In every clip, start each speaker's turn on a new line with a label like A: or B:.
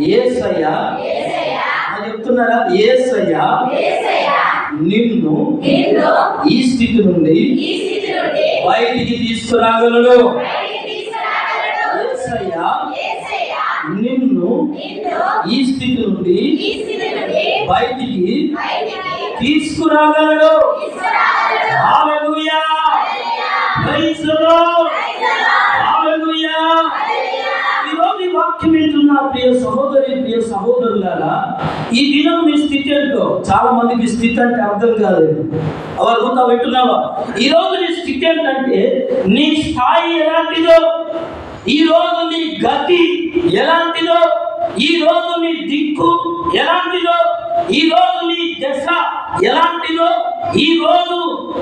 A: యేసయ్య చెప్తున్నారా? యేసయ్య నిన్ను ఈ స్థితి నుండి బయటికి తీసుకురాగలడు. యేసయ్య నిన్ను ఈ స్థితి నుండి బయటికి తీసుకురాగలడు. హల్లెలూయా, ప్రైజ్ ది లార్డ్, హల్లెలూయా. ఈరోజు ఈ వాక్యం వింటున్న ప్రియ సహోదరి, ప్రియ సహోదరులారా, ఈ దినం మీ స్థితి ఏంటో చాలా మందికి స్థితి అంటే అర్థం కాలేదు. ఎవరు వింటున్నావా? ఈరోజు నీ స్థితి ఏంటంటే, నీ స్థాయి ఎలాంటిదో, ఈ రోజు నీ గతి ఎలాంటిదో, ఈ రోజు నీ దిక్కు ఎలాంటిదో, ఈ రోజు నీ దశ ఎలాంటిదో, ఈ రోజు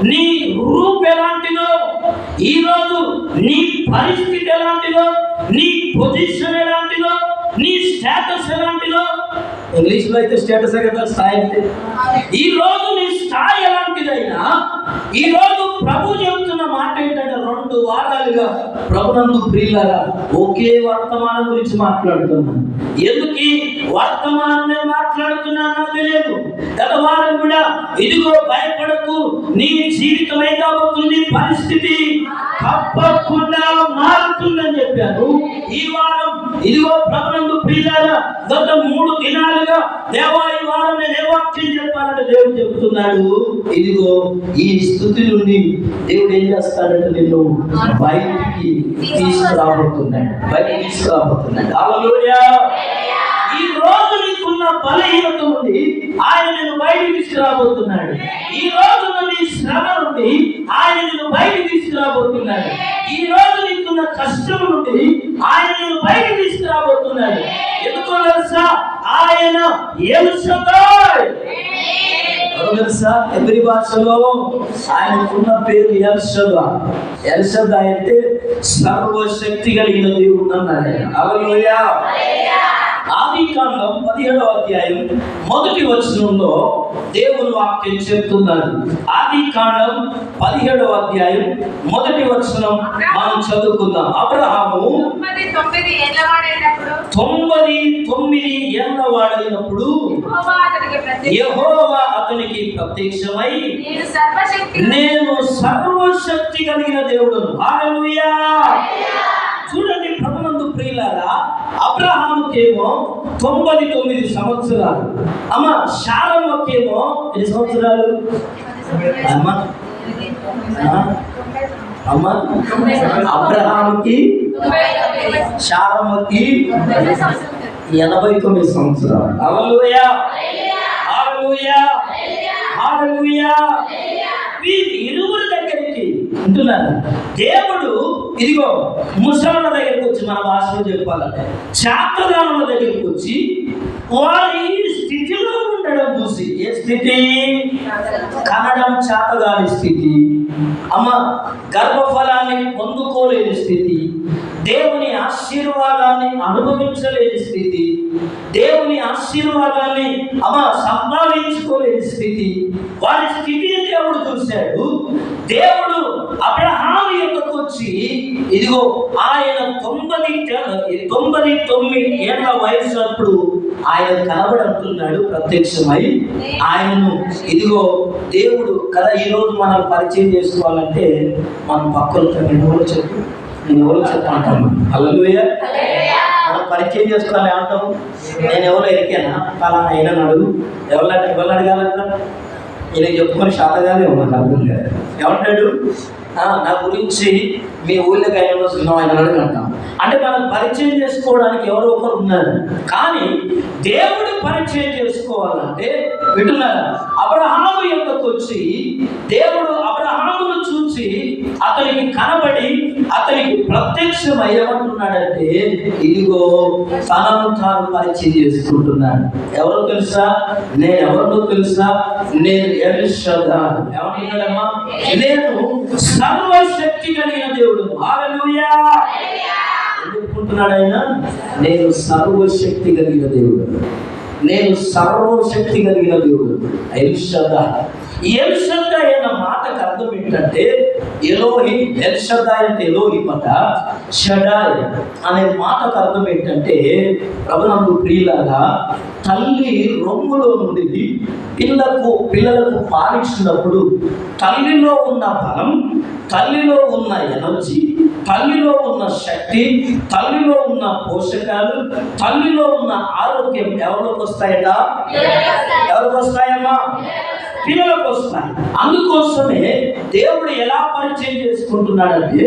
A: నీ రూపు ఎలాంటిదో, ఈ రోజు నీ పరిస్థితి ఎలాంటిదో, నీ పొజిషన్ ఎలాంటిదో, నీ స్టేటస్ ఎలాంటిదో. ఇంగ్లీష్ లో అయితే స్టేటస్ కదా, స్థాయి. ఈ రోజు నీ స్థాయి ఎలాంటిదైనా, ఈ రోజు ప్రభు చెబుతున్న మాట ఏంటంటే, 2 వారాలుగా ప్రభునందు ప్రియులారా ఒకే వర్తమానం గురించి మాట్లాడుతున్నాను. ఎందుకు ఈ వర్తమానమే మాట్లాడుతున్నానో తెలియదు. గత వారం కూడా ఇదిగో భయపడకు, నీ జీవితం ఏ కాబోతుంది, పరిస్థితి తప్పకుండా మారుతుందని చెప్పాను. ఈ వారం ఇదిగో ప్రభునందు ప్రియులారా గత 3 దినాలుగా దేవా ఈ వారం నేను ఏ వాక్యం చెప్పాలంటే దేవుడు చెబుతున్నాడు, ఇదిగో ఈ స్థితి నుండి దేవుడు ఏం చేస్తాడంటే నిన్ను బయటికి తీసుకురాబోతున్నాడు. హల్లెలూయా. ఈ రోజు నీకున్న బలహీనత నుండి ఆయన నిన్ను బయటికి తీసుకురాబోతున్నాడు. ఈ రోజు నీ శ్రమ నుండి ఆయన నిన్ను బయటికి తీసుకురాబోతున్నాడు. ఈ రోజు నీకున్న కష్టం నుండి ఆయన నిన్ను బయటికి తీసుకురాబోతున్నాడు. ఎందుకో తెలుసా? ఆయన ఎల్ షద్దాయ్. తెలుసా? ఎబ్రి భాషలో ఆయనకున్న పేరు ఎల్ షద్దాయ్. ఎల్ షద్దాయ్ అంటే సర్వశక్తి కలిగిన దేవుడు అన్నాడు. హల్లెలూయా. ఆదికాండం 17వ అధ్యాయం 1వ వచనంలో దేవుని వాక్యం చెప్తున్నారు. ఆదికాండం 17వ అధ్యాయం 1వ వచనం మనం చదువుకుందాం. అబ్రహాము 99 ఏళ్ల వాడైనప్పుడు యెహోవా అతనికి ప్రత్యక్షమై, నేను సర్వశక్తి కలిగిన దేవుడును. హల్లెలూయా. చూడండి ప్రభునందు ప్రియులారా, అబ్రహాముకేమో 99 సంవత్సరాలు. అమ్మ శారమ్మకేమో ఎన్ని సంవత్సరాలు? అమ్మ అబ్రహాముకి శారమ్మకి 89 సంవత్సరాలు. హల్లెలూయా, హల్లెలూయా, హల్లెలూయా. వీరిరువురి దగ్గరికి ఉంటున్నారు. దేవుడు ఇదిగో ముసళ్ళ దగ్గరికి వచ్చి, మన భాషలో చెప్పాలంటే చాతగానుల దగ్గరికి వచ్చి వారి స్థితిలో ఉండడం చూసి, ఏ స్థితి? కనడం చాతగాని స్థితి, అమ్మ గర్భఫలాన్ని పొందుకోలేని స్థితి, దేవుని ఆశీర్వాదాన్ని అనుభవించలేని స్థితి, దేవుని ఆశీర్వాదాన్ని సంపాదించుకోలేని స్థితి, వారి స్థితిని దేవుడు చూశాడు. దేవుడు అబ్రహాము యొద్దకు వచ్చి, ఇదిగో ఆయన 99 ఏళ్ల వయసు అప్పుడు ఆయన కనబడంటున్నాడు ప్రత్యక్షమై. ఆయనను ఇదిగో దేవుడు కదా. ఈరోజు మనం పరిచయం చేసుకోవాలంటే మనం పక్కన నేను ఎవరో చెప్పంటాము. హల్లెలూయా. మనం పరిచయం చేసుకోవాలి అంటాము. నేను ఎవరో ఎరికానా ఫలానా అయినా అడుగు. ఎవరు అడగాలంట? ఈయన చెప్పుకొని శాతగానే నాకు అర్థం కాదు. ఏమంటాడు? నా గురించి మీ ఊళ్ళోకి ఆయన వస్తున్నాం, ఆయన అడగంటాం. అంటే మనం పరిచయం చేసుకోవడానికి ఎవరో ఒకరు ఉన్నారు. కానీ దేవుడు పరిచయం చేసుకోవాలంటే వింటున్నారా? అబ్రహాము యొద్దకు వచ్చి దేవుడు అబ్రహామును చూసి అతనికి కనబడి అతనికి ప్రత్యక్షమై ఏమంటున్నాడంటే, ఇదిగో తనను తాను పరిచయం చేసుకుంటున్నాడు. ఎవరో తెలుసా? నేను ఎవరినో తెలుసా? నేను ఎల్ షద్దాయ్. ఏమంటున్నాడమ్మా? నేను సర్వశక్తి కలిగిన దేవుడు. హల్లెలూయా. ఎందుకుంటున్నాడు ఆయన? నేను సర్వశక్తి కలిగిన దేవుడు, నేను సర్వశక్తి కలిగిన దేవుడు. ఎల్ షద్దాయ్. ఎల్ షద్దాయ్ అన్న మాటకు అర్థం ఏంటంటే, ఎలోహి, ఎల్ షడాయ్ అంటే ఎలోహిం అట. షడాయ్ అనే మాటకు అర్థం ఏంటంటే, ప్రభునందు ప్రియులారా, తల్లి రొమ్ములో నుండి పిల్లలకు పాలిచ్చినప్పుడు తల్లిలో ఉన్న బలం, తల్లిలో ఉన్న ఎనర్జీ, తల్లిలో ఉన్న శక్తి, తల్లిలో ఉన్న పోషకాలు, తల్లిలో ఉన్న ఆరోగ్యం ఎవరికి వస్తాయట? ఎవరికి వస్తాయమ్మా? పిల్లలకు వస్తాయి. అందుకోసమే దేవుడు ఎలా పరిచయం చేసుకుంటున్నాడంటే,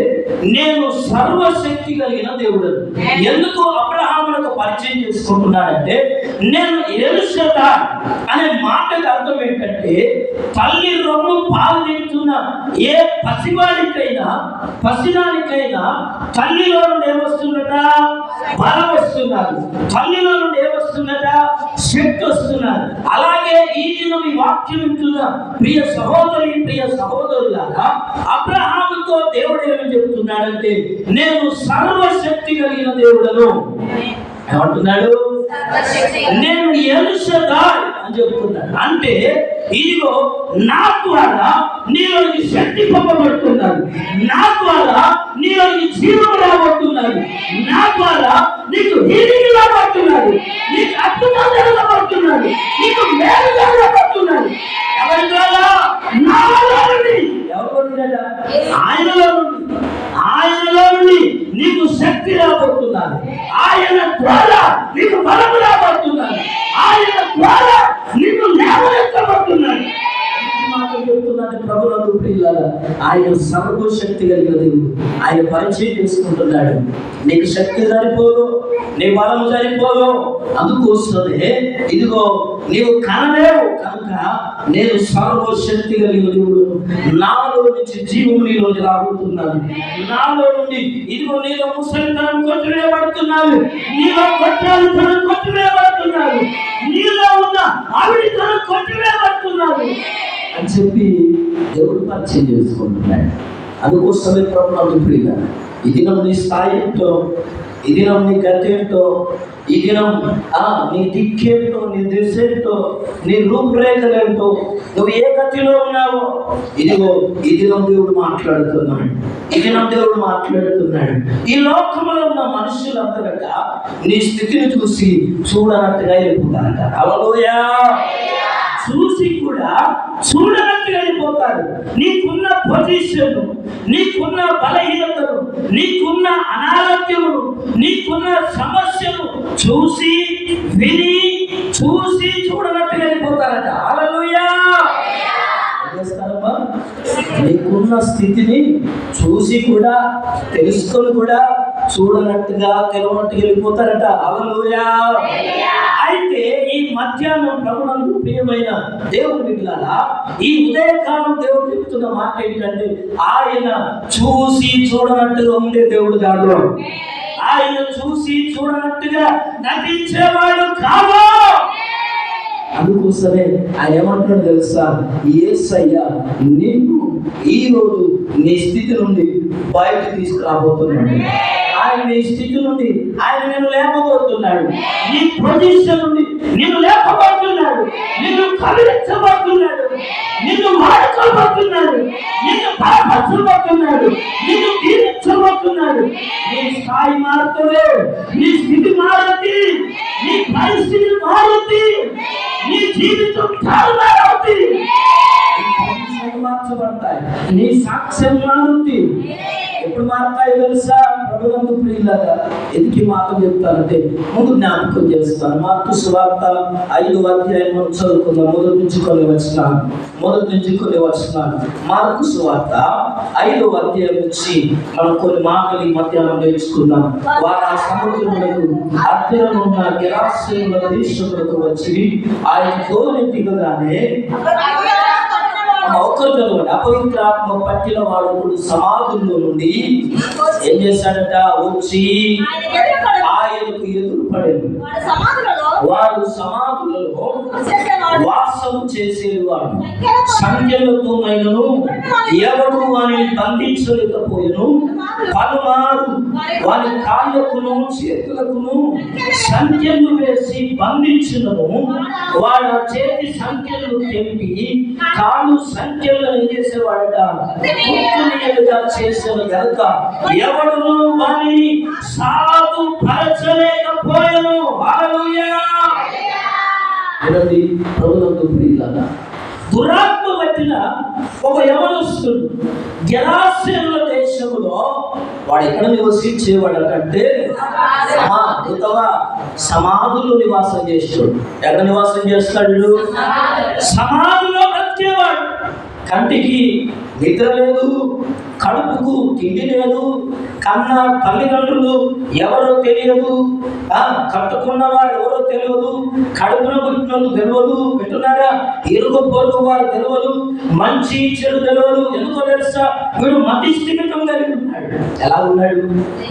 A: నేను సర్వశక్తి కలిగిన దేవుడు. ఎందుకు అబ్రహాములకు పరిచయం చేసుకుంటున్నాడంటే, నేను ఎల్ షడాయ్ అనే మాటకు అర్థం ఏంటంటే, తల్లి రొమ్ము పాలు తింటున్న ఏ పసివానికైనా తల్లిలో నుండి ఏమొస్తుందట? బలం వస్తున్నారు. తల్లిలో నుండి ఏమొస్తుందట? శక్తి వస్తున్నారు. అలాగే ఈ దినం ఈ వాక్యం వింటున్న ప్రియ సహోదరి, ప్రియ సహోదరులారా, అబ్రహాముతో దేవుడు ఏమని చెప్తున్నాడంటే, నేను సర్వశక్తి కలిగిన దేవుడను. ఏమంటున్నాడు? నేను ఎల్ షడాయ్ అని చెప్తున్నాడు. అంటే ఇదిగో నా ద్వారా నీలోకి శక్తి పంపబడుతున్నాడు, నా ద్వారా నీలోకి జీవం రాబడుతున్నాడు, నా ద్వారా నీకు హీలింగ్ రాబడుతున్నాడు, నీకు అద్భుతం జరగబడుతున్నాడు, నీకు మేలు జరగబడుతున్నాడు. ఎవరి ద్వారా? నాలో నుండి. ఎవరు? ఆయనలో నుండి నీకు శక్తి రాబడుతున్నాడు, ఆయన ద్వారా నీకు బలము రాబడుతున్నాడు, ఆయన ద్వారా నీకు లేవనెత్తబడుతున్నాడు. చెప్తున్నాడు ప్రభునందు ప్రియులారా, ఆయన సర్వశక్తి కలిగిన దేవుడు. ఆయన పరిచయం చేసుకుంటున్నాడు. నీకు శక్తి సరిపోదు, నీ బలము సరిపోదు. అందుకోసమే ఇదిగో నీవు కనలేవు కనుక నేను సర్వశక్తి కలిగిన దేవుడు. నాలో నుంచి జీవము నీలోకి రాబోతున్నాను. నాలో నుండి ఇదిగో నీలో ముసలితనం కొట్టివేయబడుతున్నాను, నీలో కొట్టాలితనం కొట్టివేయబడుతున్నాను, నీలో ఉన్న అవిడితనం కొట్టివేయబడుతున్నాను అని చెప్పి దేవుడు పరిచయం చేసుకుంటున్నాడు. అందుకోసమే ప్రభునందు ప్రియులారా, ఈ దినం నీ స్థాయి ఏంటో, ఈ దినం నీ గతి ఏంటో, ఈ దినం నీ దిక్కేంటో, నీ దిశ ఏంటో, నీ రూపురేఖలేంటో, నువ్వు ఏ గతిలో ఉన్నావో ఇదిగో ఈ దినం దేవుడు మాట్లాడుతున్నాడు. ఈ దినం దేవుడు మాట్లాడుతున్నాడు. ఈ లోకంలో ఉన్న మనుషులందరట నీ స్థితిని చూసి చూడనట్టుగా వెళ్ళిపోతారట. హల్లెలూయా. చూసి కూడా చూడనట్టుగా వెళ్ళిపోతారు. నీకున్న పొజిషన్, నీకున్న బలహీనతను, నీకున్న అనారోగ్యమును, నీకున్న సమస్యను చూసి విని చూడనట్టుగా వెళ్ళిపోతారట. హల్లెలూయా. నీకున్న స్థితిని చూసి కూడా తెలుసుకొని కూడా చూడనట్టుగా తెలవనట్టుగా వెళ్ళిపోతారట. హల్లెలూయా. అయితే ఈ మధ్యాహ్నం ప్రభునందు ప్రియమైన దేవుని బిడ్డలారా, ఈ ఉదయకాలం దేవుడు చెప్తున్న మాట ఏంటంటే, ఆయన చూసి చూడనట్టుగా ఉండే దేవుడు కాదు, ఆయన చూసి చూడనట్టుగా నటించేవాడు కాదు. అందుకోసమే ఆయన ఏమంటున్నాడు తెలుసా? యేసయ్య నిన్ను ఈ రోజు నీ స్థితి నుండి బయట తీసుకురాబోతున్నాడు. ఆయన నీ స్థితి నుండి ఆయన నిన్ను లేపబోతున్నాడు. నీ పొజిషన్ నుండి నిన్ను లేపబోతున్నాడు, నిన్ను కదిలించబోతున్నాడు, నిన్ను వాడుకోబోతున్నాడు, నిన్ను బలపరచబోతున్నాడు, నిన్ను దీవించబోతున్నాడు. నీ స్థాయి మారుతుంది, నీ స్థితి మారుతుంది, నీ పరిస్థితి మారుతుంది, నీ జీవితం మారుతుంది, మార్చబడతాయి, నీ సాక్ష్యం మారుతుంది. ఎప్పుడు మారతాయో తెలుసా? ప్రభునందు ప్రియులారా, ఎందుకు మాట చెప్తానంటే ముందు జ్ఞాపకం చేస్తాను. మార్కు సువార్త 5వ అధ్యాయం చదువుకుందాం. మొదటి నుంచి కొన్ని వచనాలు. మార్కు సువార్త 5వ అధ్యాయం నుంచి మనం కొన్ని మాటలు ఈ మధ్యాహ్నం నేర్చుకుందాం. వారు ఆ సముద్రములకు అద్దెలను ఉన్న గెరాసేనుల దేశములకు వచ్చి ఆయన తోని దిగగానే అపవిత్రాత్మ పట్టిన వాడు సమాధుల్లో నుండి ఏం చేశాడట? వచ్చి ఆయనకు ఎదురుపడేది. వాడు సమాధులలో వాసం చేసేవాడు. సంఖ్యలతోనైనను ఎవడు వారిని బంధించలేకపోయాను. పలుమారు వారి కాళ్ళకును చేతులకును సంఖ్యలు వేసి బంధించినను వాడు ఆ చేతి సంఖ్యలను తెంపి కాళ్ళు సంఖ్యలను ఏం చేసేవాడట గుర్తునియలుగా చేసిన కనుక ఎవడును వారిని సాధుపరచలేకపోయాను. హల్లెలూయా. ప్రభునందు ప్రియులారా, దురాత్మ పట్టిన ఒక యవనస్తుడు గెరాసేనుల దేశంలో వాడు ఎక్కడ నివసించేవాడు అంటే సమాధుల్లో నివాసం చేస్తాడు. ఎక్కడ నివాసం చేస్తాడు? సమాధిలో బ్రతికేవాడు. కంటికి నిద్ర లేదు, కడుపుకు తిండి లేదు, కన్న తల్లిదండ్రులు ఎవరో తెలియదు, కట్టుకున్నవాడు ఎవరో తెలియదు, కడుపున పుట్టినోళ్ళు తెలియదు, పెట్టున్నారా ఇరుగు పొరుగు వారు తెలియదు, మంచి చెడు తెలియదు. ఎందుకో తెలుసా? వీడు మతి స్థిమితం కలిగి ఉన్నాడు. ఎలా ఉన్నాడు?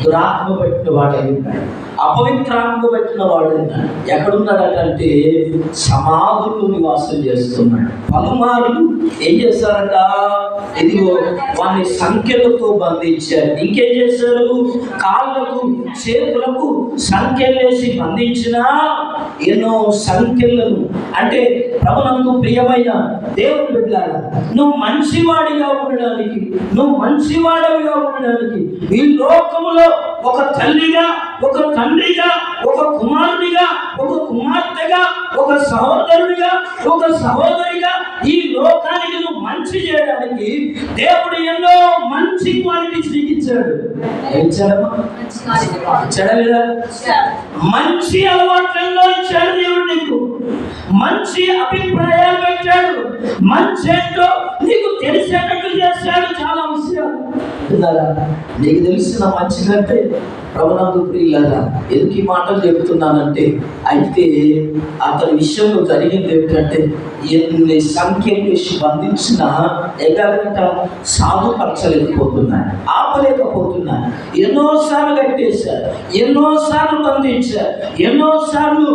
A: దురాత్మ పట్టిన వాడు అయి ఉన్నాడు, అపవిత్రాత్మ పట్టిన వాడు ఉన్నాడు. ఎక్కడున్నాడంటే సమాధుల్లో నివాసం చేస్తున్నాడు. పలుమార్లు ఏం చేశారట? ఇదిగో వారిని సంఖ్యలతో బంధించారు. ఇంకేం చేశారు? కాళ్ళకు చేతులకు సంఖ్యలు వేసి బంధించిన ఎన్నో సంఖ్యలను. అంటే ప్రభునందు ప్రియమైన దేవుని బిడ్డలారా, నువ్వు మంచివాడిగా ఉండడానికి, నువ్వు మంచివాడిగా ఉండడానికి ఈ లోకములో ఒక తల్లిగా, ఒక తండ్రిగా, ఒక కుమారుడిగా, ఒక కుమార్తెగా, ఒక సహోదరుడిగా, ఒక సహోదరిగా ఈ లోకానికి నువ్వు మంచి చేయడానికి దేవుడు ఎన్నో మంచి క్వాలిటీస్ నీకు ఇచ్చాడు. మంచి అలవాట్లలో ఇచ్చాడు దేవుడు నీకు. మంచి అభిప్రాయాలు పెట్టాడు. మంచి ఏంటో నీకు తెలిసేటట్లు చేశాడు. చాలా విషయాలు నీకు తెలిసిన మంచి కంటే ప్రభునందు ప్రియులారా, ఎందుకు ఈ మాటలు చెబుతున్నానంటే, అయితే అతని విషయంలో జరిగింది ఏమిటంటే, ఎన్ని సంఖ్యలు వేసి బంధించినా ఎలాగంట సాధుపరచలేకపోతున్నాయి, ఆపలేకపోతున్నాయి. ఎన్నోసార్లు కట్టేశారు, ఎన్నోసార్లు బంధించారు, ఎన్నోసార్లు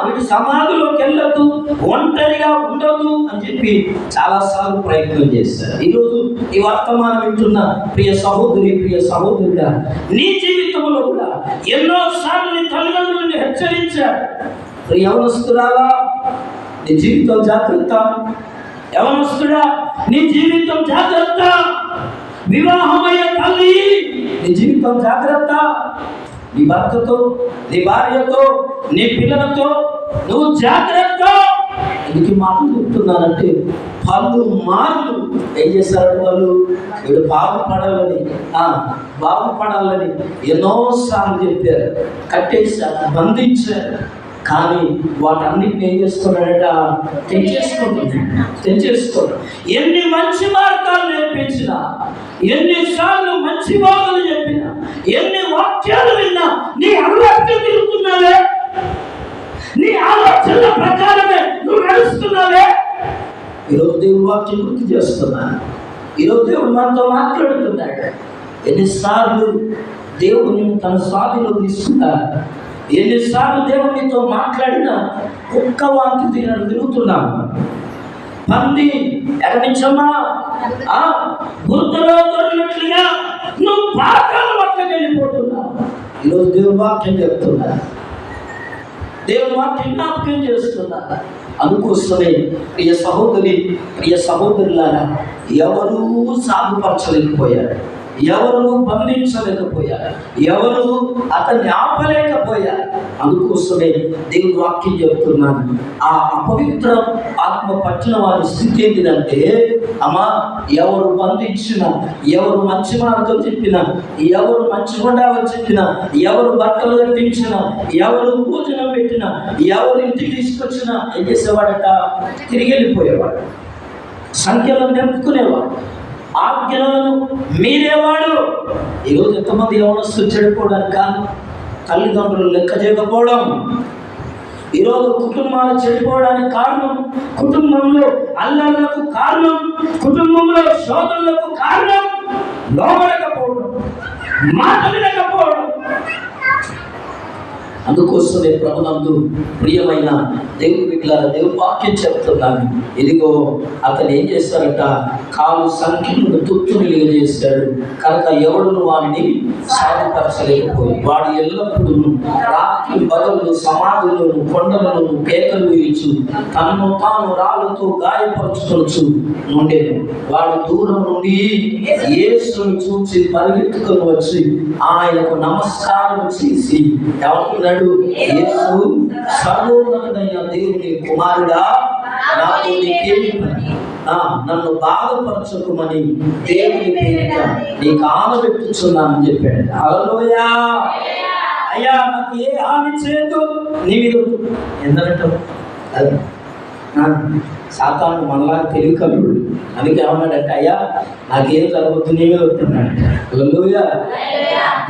A: వీటి సమాధిలోకి వెళ్ళదు, ఒంటరిగా ఉండదు అని చెప్పి చాలాసార్లు ప్రయత్నం చేశారు. ఈరోజు ఈ వర్తమానం వింటున్న ప్రియ సహోదరి, ప్రియ సహోదరుడా, నీ జీవితంలో కూడా ఎన్నోసార్లు నీ తల్లిదండ్రులను హెచ్చరించారు. యవనస్తురాలా, నీ జీవితం జాగ్రత్త. యవనస్తుడా, నీ జీవితం జాగ్రత్త. వివాహమయ్యే తల్లి, నీ జీవితం జాగ్రత్త. నీ భర్తతో, నీ భార్యతో, నీ పిల్లలతో నువ్వు జాగ్రత్త. ఎందుకు మాటలు చెప్తున్నానంటే, పలు మార్లు ఏం చేశారు? వాళ్ళు వీడు బాగుపడాలని ఎన్నోసార్లు చెప్పారు, కట్టేశారు, బంధించారు. కానీ వాటన్నిటిని ఏం చేస్తున్నాడట? తెంచేసుకోండి. ఎన్ని మంచి మార్గాలు నేర్పించినా, ఎన్నిసార్లు మంచి వార్తలు చెప్పినా, ఎన్ని వాక్యాలు విన్నా, నీ అలవాటుగా తిరుగుతున్నావే, నీ ఆలోచనల ప్రకారమే నువ్వు నడుస్తున్నావే. ఈరోజు దేవుడు వాక్యం గుర్తు చేస్తున్నాను. ఈరోజు దేవుడు మనతో మాట్లాడుతున్నాడు. ఎన్నిసార్లు దేవుడు నేను తన స్వాధీనంలో తీసుకున్నాడు, ఎన్నిసార్లు దేవుడు నీతో మాట్లాడినా ఒక్క వాక్యం తిరుగుతున్నాను. పంది ఎక్కడించమ్మా బురదలో దొరికినట్లుగా నువ్వు పాకాల పట్లకి వెళ్ళిపోతున్నావు. ఈరోజు దేవుడు వాక్యం చెప్తున్నా, దేవుడు వాక్యం జ్ఞాపకం చేస్తున్నా. అందుకోసమే ప్రియ సహోదరి, ప్రియ సహోదరులారా, ఎవరూ సాగుపరచలేకపోయారు, ఎవరు బంధించలేకపోయారు, ఎవరు అతన్ని ఆపలేకపోయారు. అందుకోసమే దేవుడు వాక్యం చెప్తున్నాను. ఆ అపవిత్ర ఆత్మ పట్టిన వారి స్థితి ఏంటిదంటే, అమ్మా, ఎవరు బంధించినా, ఎవరు మంచి మార్గం చెప్పినా, ఎవరు మంచి గుండాలు చెప్పినా, ఎవరు బట్టలు కట్టించినా, ఎవరు భోజనం పెట్టినా, ఎవరు ఇంటికి తీసుకొచ్చినా ఏం చేసేవాడట? తిరిగి వెళ్ళిపోయేవాడు, సంఖ్యలను నింపుకునేవాడు, ఆజ్ఞలను మీరేవాడు. ఈరోజు ఎంతమంది యవనస్తులు చెడిపోవడానికి కారణం తల్లిదండ్రులు లెక్క చేయకపోవడం. ఈరోజు కుటుంబాలు చెడిపోవడానికి కారణం కుటుంబంలో అల్లర్లకు కారణం, కుటుంబంలో శోధనలకు కారణం లోబడకపోవడం, మాట వినకపోవడం. అందుకోసమే ప్రభునందు ప్రియమైన దేవుని బిడ్డలారా, దేవుని వాక్యం చెప్తున్నాను. ఇదిగో అతను ఏం చేశాడట, కాలు సంఖ్యలను తుత్తునిలుగ చేశాడు కనుక ఎవడును వాడిని సాధపరచలేకపోయి వాడు ఎల్లప్పుడూ రాత్రి పగలు సమాధులను కొండలను కేకలు వేయచ్చు తనను తాను రాళ్ళతో గాయపరచుకొనచ్చు నుండేను. వాడు దూరం నుండి యేసును చూసి పరిగెత్తుకొని వచ్చి ఆయనకు నమస్కారం చేసి ఏమంటున్నాడు, యేసు సర్వోన్నతుడైన దేవుని కుమారుడా, నాకు నీకేమి పని, నన్ను బాధపరచుకోమని దేవుని పేరిట నీకు ఆనబెట్టుచున్నానని చెప్పాడు. హల్లెలూయా. అయ్యా నాకు ఏ హాని చేయదు నీ మీద ఎందరటం అది సాతాను మనలా తెలియకలుడు. అందుకే ఏమన్నాడంటే, అయ్యా నాకేం జరగద్దు నీ మీద ఉంటున్నాడు. హల్లెలూయా.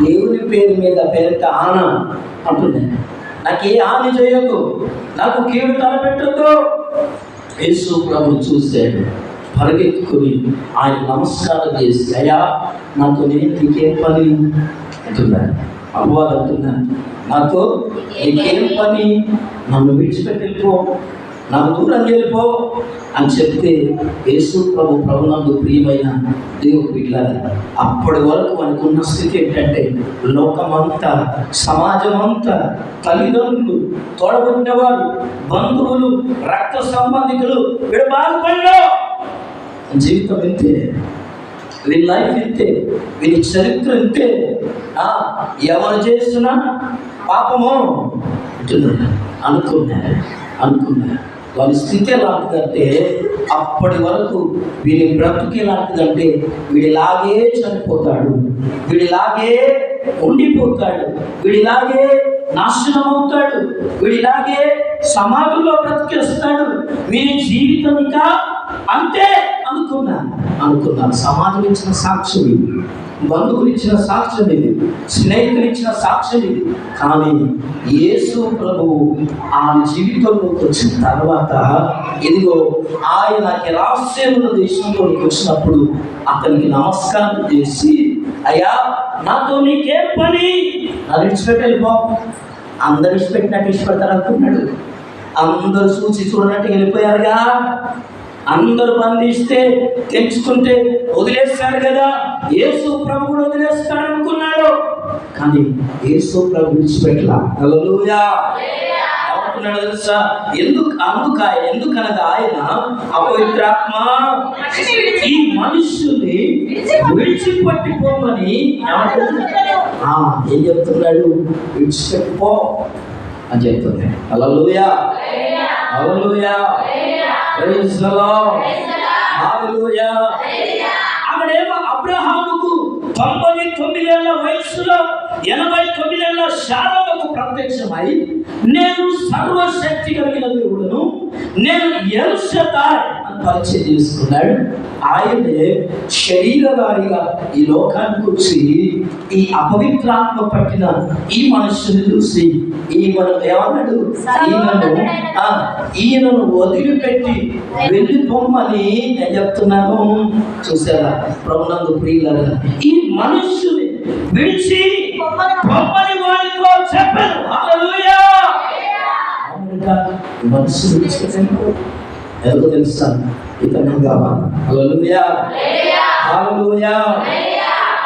A: దేవుని పేరు మీద పేరిట ఆన అంటున్నాడు, నాకు ఏ హాని చేయొద్దు, నాకు కీడు తలపెట్టద్దు. యేసు ప్రభువు చూశాడు, పరిగెత్తుకుని ఆయన నమస్కారం చేసి, అయ్యా నాతో నీకేం పని అంటున్నాడు. అపవాదం అంటున్నాను, నాతో నీకేం పని, నన్ను విడిచిపెట్టి వెళ్ళిపో, నాకు దూరం వెళ్ళిపో అని చెప్తే యేసు ప్రభునందు ప్రియమైన దేవుని బిడ్డలారా, అప్పటి వరకు మనకున్న స్థితి ఏంటంటే లోకమంతా సమాజమంతా తల్లిదండ్రులు తోడబుట్టినవారు బంధువులు రక్త సంబంధికులు వీడు బాగుపడలో జీవితం ఇంతే, వీళ్ళ లైఫ్ ఇంతే, వీళ్ళ చరిత్ర ఇంతే. ఎవరు చేస్తున్నా పాపము అనుకున్నా వాళ్ళ స్థితి ఎలాంటిదంటే అప్పటి వరకు వీడి బ్రతుకు ఎలాంటిదంటే వీడిలాగే చనిపోతాడు, వీడిలాగే ఉండిపోతాడు, వీడిలాగే నాశనం అవుతాడు, వీడిలాగే సమాధుల్లో బ్రతికేస్తాడు, వీడి జీవితం ఇంకా అంతే అనుకున్నాను. సమాజం ఇచ్చిన సాక్ష్యం ఇది, బంధువులు ఇచ్చిన సాక్ష్యం ఇది, స్నేహితులు ఇచ్చిన సాక్ష్యం ఇది. కానీ యేసు ప్రభువు ఆ జీవితంలోకి వచ్చిన తర్వాత ఇదిగో ఆయన గెరాసేనుల దేశంలోకి వచ్చినప్పుడు అతనికి నమస్కారం చేసి, అయ్యా నాతో నీకేం పని, నన్ను విడిచిపెట్టి వెళ్ళిపో. అందరు విడిచిపెట్టినట్టు విడిచిపెడతారు అనుకున్నాడు. అందరూ చూడనట్టు వెళ్ళిపోయారుగా, అందరూ బంధిస్తే తెంచుకుంటే వదిలేస్తాడు కదా, యేసు ప్రభు కూడా వదిలేస్తాడు అనుకున్నాడు. కానీ యేసు ప్రభు విడిచిపెట్టలా. హల్లెలూయా. ఏమంటున్నాడు తెలుసా? ఎందుకనగా ఆయన అపవిత్రాత్మ ఈ మనుషుల్ని విడిచిపెట్టిపోమని ఏం చెప్తున్నాడు, విడిచిపెట్టిపో అని చెప్తుంది. Hallelujah. Hallelujah. Praise the Lord. Hallelujah. అక్కడేమో అబ్రహాముకు 99 ఏళ్ల వయసులో 89 ఏళ్ల శారదకు ప్రత్యక్షమై, నేను సర్వశక్తి కలిగిన దేవుడును, నేను ఎల్ షదాయ్ అని పరిచయం చేసుకున్నాడు. ఆయనే శరీరధారిగా ఈ లోకానికి వచ్చి ఈ అపవిత్రాత్మ పట్టిన ఈ మనుషుని చూసి ఏమన్నాడు, ఈయనను వదిలిపెట్టి వెళ్ళిపోమని నేను చెప్తున్నాను. చూసారా ప్రభునందు ప్రియులారా, ఈ మనుషుని విడిచి పొమ్మని వారితో చెప్పాను. హల్లెలూయా. మనసు ఎందుకు తెలుసా, ఇతను కావాలి. హల్లెలూయా. హల్లెలూయా.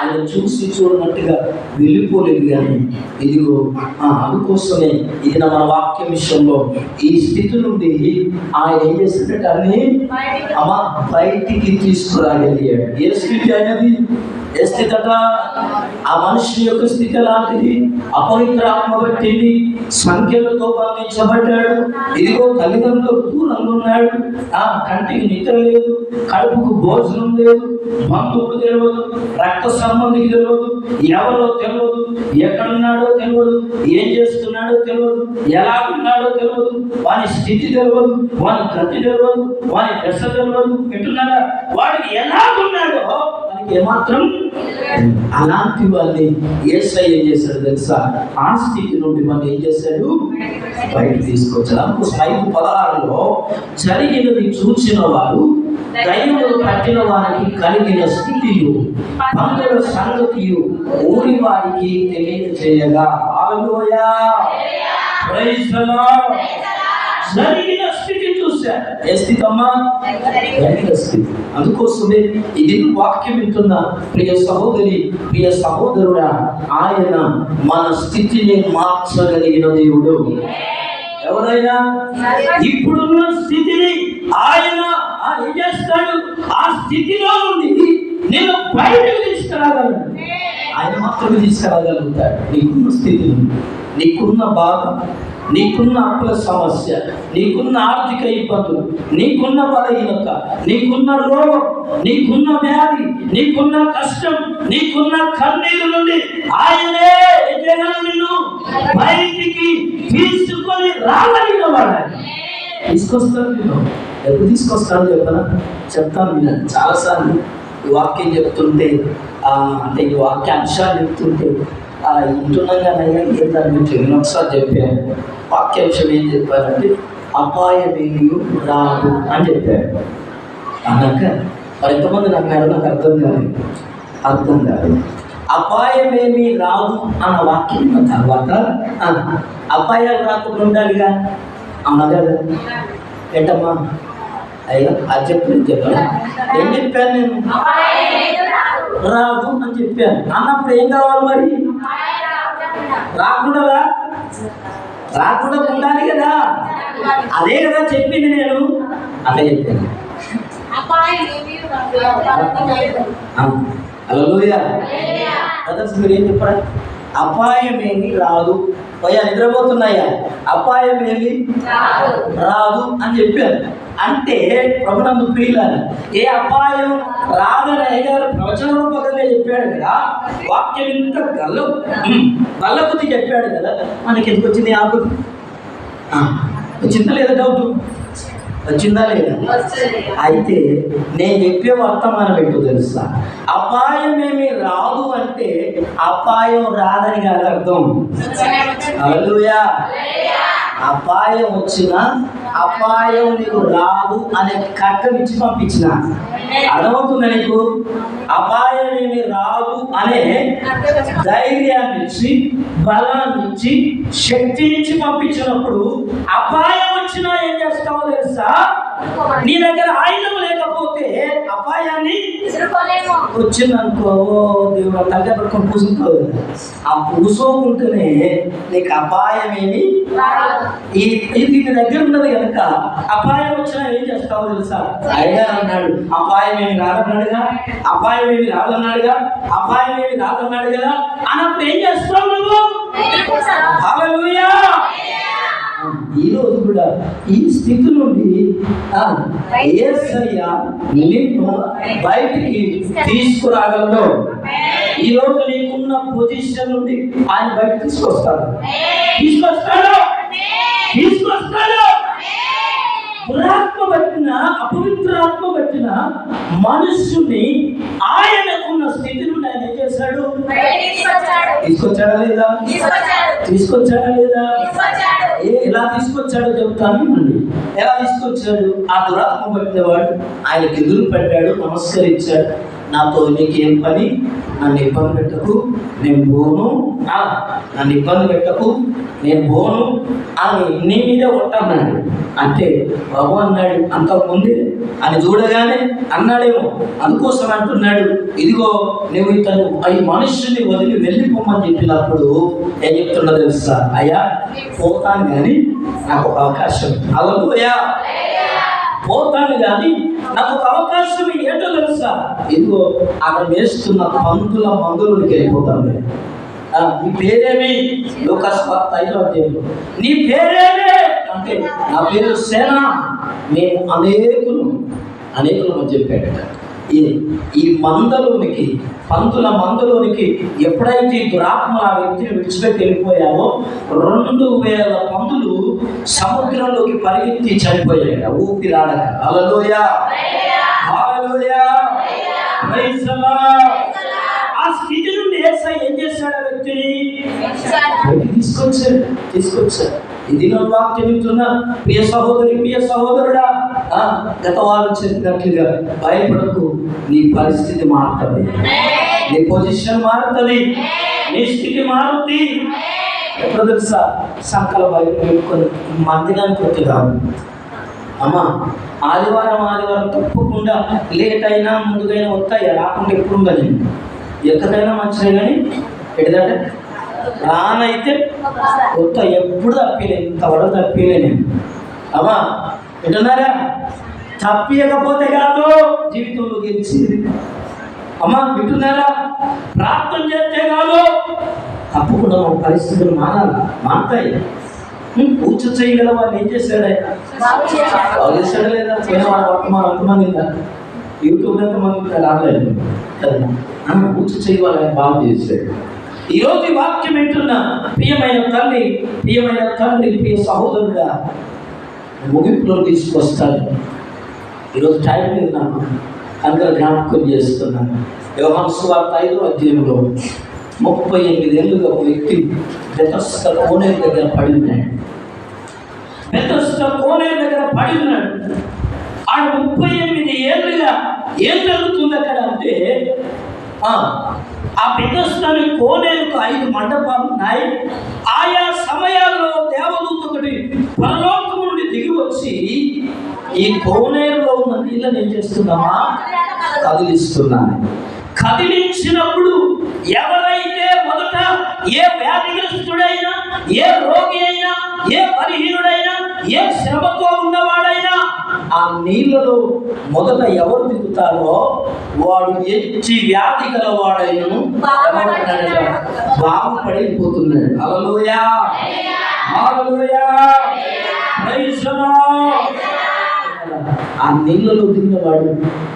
A: ఆయన చూసి చూడనట్టుగా వెళ్ళిపోలేదు. కానీ ఇదిగో అందుకోసమే ఇది మన వాక్య విషయంలో ఈ స్థితి నుండి ఆయన ఏం చేసినట్టు అన్ని బయటికి తీసుకురాగలిగాడు. ఏ స్థితి అయినది, ఏ స్థితి అట, ఆ మనిషి యొక్క స్థితి ఎలాంటిది, అపవిత్ర ఆత్మ పట్టింది, సంఖ్యలతో బంధించబడ్డాడు. ఇదిగో తల్లిదండ్రులకు దూరంగా ఉన్నాడు, కంటికి నిద్ర లేదు, కడుపుకు భోజనం లేదు, బంధువులు తెలియదు, రక్త సంబంధికి తెలియదు, ఎవరో తెలియదు, ఎక్కడున్నాడో తెలియదు, ఏం చేస్తున్నాడో తెలియదు, ఎలా ఉన్నాడో తెలియదు, వాని స్థితి తెలియదు, వాని గతి తెలియదు, వాని దశ తెలియదు. వింటున్నారా? వాడికి ఎలా ఉన్నాడో వానికి ఏమాత్రం. అలాంటి వాళ్ళని యేసయ్య ఏం చేశాడు తెలుసా? ఆ స్థితి నుండి మనం ఏం చేశాడు, బయట తీసుకొచ్చాడు. 5:16 జరిగినది చూసిన వారు దయ్యములు పట్టిన వారికి కలిగిన స్థితియు పందుల సంగతియు ఊరి వారికి తెలియజేయగా. హల్లెలూయా, ప్రైజ్ ది లార్డ్. జరిగిన స్థితి చూశారు. ఏ స్థితి అమ్మా? జరిగిన స్థితి. అందుకోసమే ఇది వాక్యం వింటున్న ప్రియ సహోదరి, ప్రియ సహోదరుడా, ఆయన మన స్థితిని మార్చగలిగిన దేవుడు. ఎవరైనా ఇప్పుడున్న స్థితిని ఆయన ఏం చేస్తాడు? ఆ స్థితిలో నుండి నేను బయటకు తీసుకురాగలను. ఆయన మాత్రమే తీసుకురాగలుగుతాడు. నీకున్న స్థితిని, నీకున్న బాధ, నీకున్న అప్పుల సమస్య, నీకున్న ఆర్థిక ఇబ్బందులు, నీకున్న బలహీనత, నీకున్న రోగం, నీకున్న వ్యాధి, నీకున్న కష్టం, నీకున్న కన్నీరు నుండి ఆయనే నిన్ను బయటికి తీసుకొని రాగలిగిన వాడు. తీసుకొస్తాను. నేను ఎప్పుడు తీసుకొస్తాను చెప్తాను వినండి. చాలాసార్లు ఈ వాక్యం చెప్తుంటే అంటే ఈ వాక్యాంశాలు చెప్తుంటే ఇంటున్నాగానయ్యా ఏంటని నేను ఒకసారి చెప్పాను. వాక్యాంశం ఏం చెప్పారంటే అపాయమేమీ రాదు అని చెప్పారు. అన్నాక మరి ఎంతమంది నమ్మారు? నాకు అర్థం కాదు. అపాయమేమీ రాదు అన్న వాక్యం తర్వాత అపాయాలు రాకుండా ఉండాలిగా. అవునా కదా? ఏంటమ్మా అయ్యా అది చెప్పాను. ఏం చెప్పాను నేను? రాదు అని చెప్పాను. అన్నప్పుడు ఏం కావాలి మరి? రాకుండా ఉండాలి కదా. అదే కదా చెప్పింది నేను. అదే చెప్పాను. హల్లెలూయా. మీరు ఏం చెప్పారా? అపాయమేమి రాదు. పోయా నిద్రపోతున్నాయా? అపాయమేమి రాదు అని చెప్పాను. అంటే ప్రభునందు ప్రియులారా, ఏ అపాయం రాదని అయ్యగారు ప్రవచన రూపకంగా చెప్పాడు కదా. వాక్యం ఇంత గల్లబుద్ధి చెప్పాడు కదా. మనకి ఎందుకు వచ్చింది? ఆపదు వచ్చిందా లేదా? డౌట్ వచ్చిందా లేదా? అయితే నేను చెప్పే వర్తమానం ఏంటో తెలుసా? అపాయమేమి రాదు అంటే అపాయం రాదని కాదు అర్థం. హల్లెలూయా. అపాయం వచ్చినా అపాయం నీకు రాదు అనే కట్టం ఇచ్చి పంపించిన. అర్థమవుతుందా నీకు? అపాయం ఏమి రాదు అనే ధైర్యాన్ని ఇచ్చి, బలాన్ని ఇచ్చి, శక్తిని ఇచ్చి పంపించినప్పుడు అపాయం వచ్చినా ఏం చేస్తావో తెలుసా? నీ దగ్గర ఆయుధం లేకపోతే అపాయాన్ని వచ్చిందనుకో, దేవుడు దగ్గర పట్టుకొని పూసుకోదు. ఆ పూసుకోకుంటేనే నీకు అపాయం ఏమి ఇది దగ్గర ఉన్నది కనుక అపాయం వచ్చినా ఏం చేస్తావో తెలుసా? అయ్యగారు అన్నాడు అపాయం ఏమి రాదన్నాడుగా, అపాయం ఏమి రాదన్నాడుగా, అపాయం ఏమి రాదన్నాడు కదా. అన్నప్పుడు ఏం చేస్తావు నువ్వు? హల్లెలూయా. ఈ రోజు కూడా ఈ స్థితి నుండి యేసయ్య నిన్ను బయటికి తీసుకురాగలడు. ఈ రోజు నీకున్న పొజిషన్ నుండి ఆయన బయట తీసుకొస్తాడు. దురాత్మ పట్టిన, అపవిత్రాత్మ పట్టిన మనుషుని ఆయనకున్న స్థితి నుండి ఆయన ఏం చేశాడు? తీసుకొచ్చాడా లేదా? ఎలా తీసుకొచ్చాడో చెప్తాను అండి. ఎలా తీసుకొచ్చాడు? ఆ దురాత్మ పట్టినవాడు ఆయనకి ఎదురు పెట్టాడు, నమస్కరించాడు. నాతో నీకేం పని? నన్ను ఇబ్బంది పెట్టకు, నేను పోను. నన్ను ఇబ్బంది పెట్టకు, నేను పోను అని నీ మీదే కొట్టన్నాడు. అంటే బాబు అన్నాడు అంతకుముందే అని చూడగానే అన్నాడేమో, అందుకోసం అంటున్నాడు ఇదిగో నువ్వు ఇతను ఈ మనుషుని వదిలి వెళ్ళిపోమని చెప్పినప్పుడు ఏం చెప్తున్నా తెలుసా? అయ్యా పోతాను కానీ నాకు ఒక అవకాశం. హల్లెలూయా. పోతాను కానీ నాకు ఒక అవకాశం ఏంటో తెలుసా? ఇదిగో అక్కడ వేస్తున్న పంతుల మందులోకి వెళ్ళిపోతాను. నీ పేరేమి? లూకాసు 5వ అధ్యాయంలో నీ పేరేమి అంటే నా పేరు సేన, మేము అనేకులు అని చెప్పాడట. ఈ మందలోనికి, పంతుల మందలోనికి ఎప్పుడైతే దురాత్మ ఆ వ్యక్తిని విడిచిపెట్టి వెళ్ళిపోయావో 2000 పందులు సముద్రంలోకి పరిగెత్తి చనిపోయాయి ఊపిరాడక. హల్లెలూయా. Praise the Lord. ఆ స్థితి నుండి యేసయ్య ఏం చేశాడు? ఆ వ్యక్తిని తీసుకొచ్చాడు. ఇది నా వాక్యం వింటున్నా ప్రియ సహోదరి, ప్రియ సహోదరుడా, గత వారు చెప్పినట్లుగా భయపడకు. నీ పరిస్థితి మారుతుంది, నీ పొజిషన్ మారుతుంది, నీ స్థితి మారుతుంది. ఎప్పుడు తెలుసా, సంకల బయట పెట్టుకొని మందిరానికి వచ్చి కాదు అమ్మా. ఆదివారం తప్పకుండా లేట్ అయినా ముందుగైనా వస్తాయి, రాకుండా ఎప్పుడు ఉండదు. ఎక్కడైనా మంచిదే కానీ ఎడదంటే రానైతే వస్తా, ఎప్పుడు తప్పిలేదు, ఇంతవరకు తప్పిలే నేను అమ్మా. వింటున్నారా? తప్పియకపోతే కాదు జీవితంలో గెలిచింది అమ్మా. వింటున్నారా? ప్రార్థన చేస్తే కాదు, తప్పకుండా మన పరిస్థితులు మారుతాయి. పూజ చేయగల వాళ్ళు ఏం చేశాడు ఆయన? చేశాడు లేదా? పోయిన వాళ్ళ వర్తమానం ఎంతమంది యూట్యూబ్ ఎంతమంది రాలేదు కదా, పూజ చేయగల ఆయన బాగా చేశాడు. ఈరోజు ఈ వాక్యం వింటున్న ప్రియమైన తల్లి, ప్రియ సహోదరుడా, ముగింపులో తీసుకొస్తాను. ఈరోజు టైం మీద నాకు అందరూ జ్ఞాపకం చేస్తున్నాను. యోహాను సువార్త 5వ అధ్యాయంలో 38 ఏళ్ళుగా ఒక వ్యక్తి బెతస్దా కోనేరు దగ్గర పడి ఉన్నాడు. ఆ 38 ఏళ్ళుగా ఏం జరుగుతుంది అక్కడ అంటే, ఆ బెతస్దాని కోనేరుకు 5 మండపాలు ఉన్నాయి. ఆయా సమయాల్లో దేవదూత ఒకటి పరలోకం నుండి దిగి వచ్చి ఈ కోనేరులో ఉన్న నీళ్ళని ఏం చేస్తున్నామా? కదిలిస్తున్నాను. కదిలించినప్పుడు ఎవరైతే మొదట ఏ వ్యాధిగ్రస్తుడైనా, ఏ రోగి అయినా, ఏ బలహీనుడైనా, ఏ శ్రమతో ఉన్నవాడైనా ఆ నీళ్ళలో మొదట ఎవరు దిగుతారో వాడు ఎచ్చి వ్యాధి గలవాడైనను బాగుపడిపోతున్నాడు. హల్లెలూయా, హల్లెలూయా, ప్రైజ్ ది లార్డ్. ఆ నీళ్ళలో దిగిన వాడు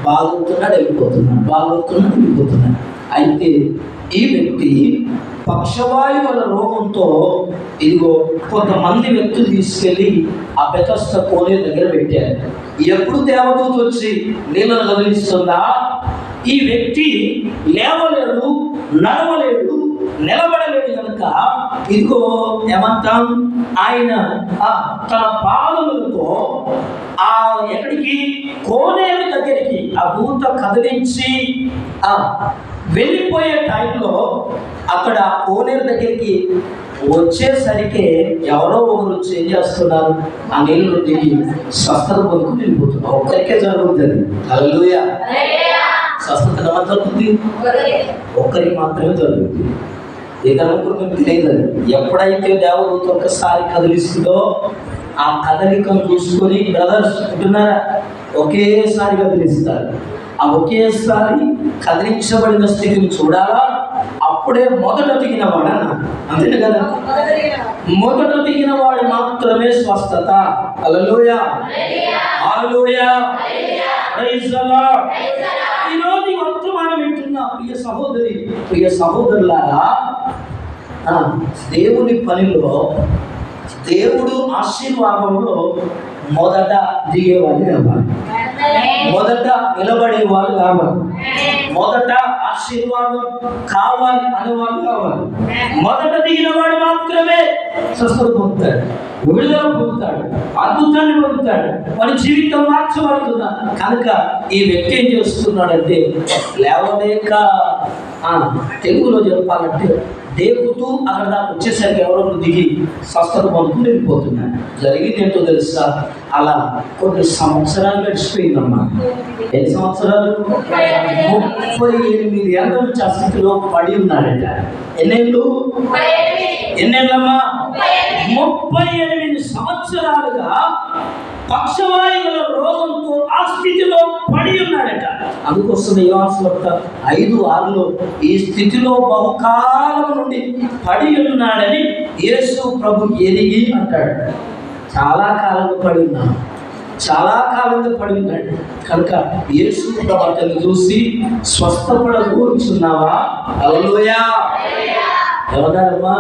A: బాగుతున్నాడు, వెళ్ళిపోతున్నాడు. అయితే ఈ వ్యక్తి పక్షవాయు వల్ల రోగంతో ఇదిగో కొంతమంది వ్యక్తులు తీసుకెళ్ళి ఆ బెతస్దా కోనేరు దగ్గర పెట్టారు. ఎప్పుడు దేవదూత వచ్చి నీళ్ళను కదిలిస్తుందా, ఈ వ్యక్తి లేవలేడు, నడవలేడు, నిలబడలేడు కనుక ఇదిగో ఏమంటాం, ఆయన తన పాదములతో ఎక్కడికి? కోనేరు దగ్గరికి ఆ దూత కదిలించి వెళ్ళిపోయే టైంలో అక్కడ కోనేరు దగ్గరికి వచ్చేసరికి ఎవరో ఒకరు ఏం చేస్తున్నారు, ఆ నీళ్ళు దిగి స్వస్థత పొందుకుని వెళ్ళిపోతున్నారు. ఒక్కరికే జరుగుతుంది. హల్లెలూయా. స్వస్థత ఎలా జరుగుతుంది? ఒక్కరికి మాత్రమే జరుగుతుంది. ఇతరులకు తెలియదు. ఎప్పుడైతే దేవదూత ఒక్కసారి కదిలిస్తుందో ఆ కదలికను చూసుకొని బ్రదర్స్ అంటున్నారా, ఒకేసారి కదిలిస్తారు. ఆ ఒకేసారి కదిలించబడిన స్థితిని చూడాలా, అప్పుడే మొదట దిగిన వాడు అంతే కదా, మొదట దిగిన వాడు మాత్రమే స్వస్థత. హల్లెలూయా, హల్లెలూయా, ప్రైజ్ ది లార్డ్. ఈరోజు వర్తమానం వింటున్న ప్రియ సహోదరులారా, దేవుని పనిలో, దేవుడు ఆశీర్వాదంలో మొదట దిగేవాళ్ళు కావాలి, మొదట నిలబడే వాళ్ళు కావాలి, మొదట ఆశీర్వాదం కావాలి అనేవాళ్ళు కావాలి. మొదట దిగిన వాడు మాత్రమే స్వస్థత పొందుతాడు, విడుదల పొందుతాడు, అద్భుతాన్ని పొందుతాడు, వాడి జీవితం మార్చబడుతున్నా. కనుక ఈ వ్యక్తి ఏం చేస్తున్నాడంటే, లేవలేక తెలుగులో చెప్పాలంటే దేవుతూ అక్కడ దాకా వచ్చేసరికి ఎవరో దిగి స్వస్థత పొందుకుని వెళ్ళిపోతున్నాడు. జరిగింది ఏంటో తెలుసా, అలా కొన్ని సంవత్సరాలు గడిచిపోయిందమ్మా. ఎన్ని సంవత్సరాలు? 38 ఏళ్ళ నుంచి ఆ స్థితిలో పడి ఉన్నాడట. ఎన్నేళ్ళమ్మా? 38 సంవత్సరాలుగా పక్షవాయువుల రోగంతో ఆ స్థితిలో పడి ఉన్నాడట. అందుకోసం యోహాను సువార్త 5:6లో ఈ స్థితిలో బహుకాలం నుండి పడి ఉన్నాడని యేసు ప్రభు ఎరిగి అంటాడు. చాలా కాలంగా పడి ఉన్నాడు, చాలా కాలంగా పడి ఉన్నాడు. కనుక యేసు ప్రభు అతన్ని చూసి స్వస్థపడకూర్చున్నావా? హల్లెలూయా. ఎవరమ్మా?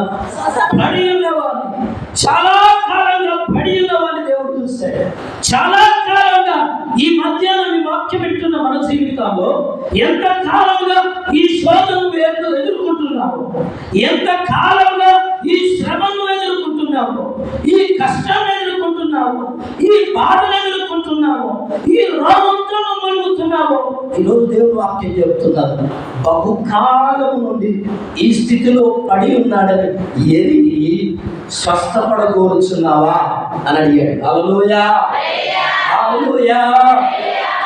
A: పడి ఉన్నవాడు, చాలా కాలంగా పడి ఉన్నవాడిని దేవుడు చూస్తాడు. చాలా కాలంగా ఈ మధ్యాహ్నం ఈ వాక్యం వింటున్న మన జీవితాల్లో ఎంత కాలంగా ఈ శోధను ఎదుర్కొంటున్నావు, ఎంత కాలంగా ఈ శ్రమను ఎదుర్కొంటున్నావు, ఈ కష్టాన్ని ఎదుర్కొంటున్నావు, ఈ బాధను ఎదుర్కొంటున్నావు, ఈ రోగంతో మరుగుతున్నావు. ఈరోజు దేవుడు వాక్యం చెప్తున్నారు, బహుకాలం నుండి ఈ స్థితిలో పడి ఉన్నాడని ఎరిగి స్వస్థపడగోరుచున్నావా అని అడిగాడు. హల్లెలూయా, హల్లెలూయా,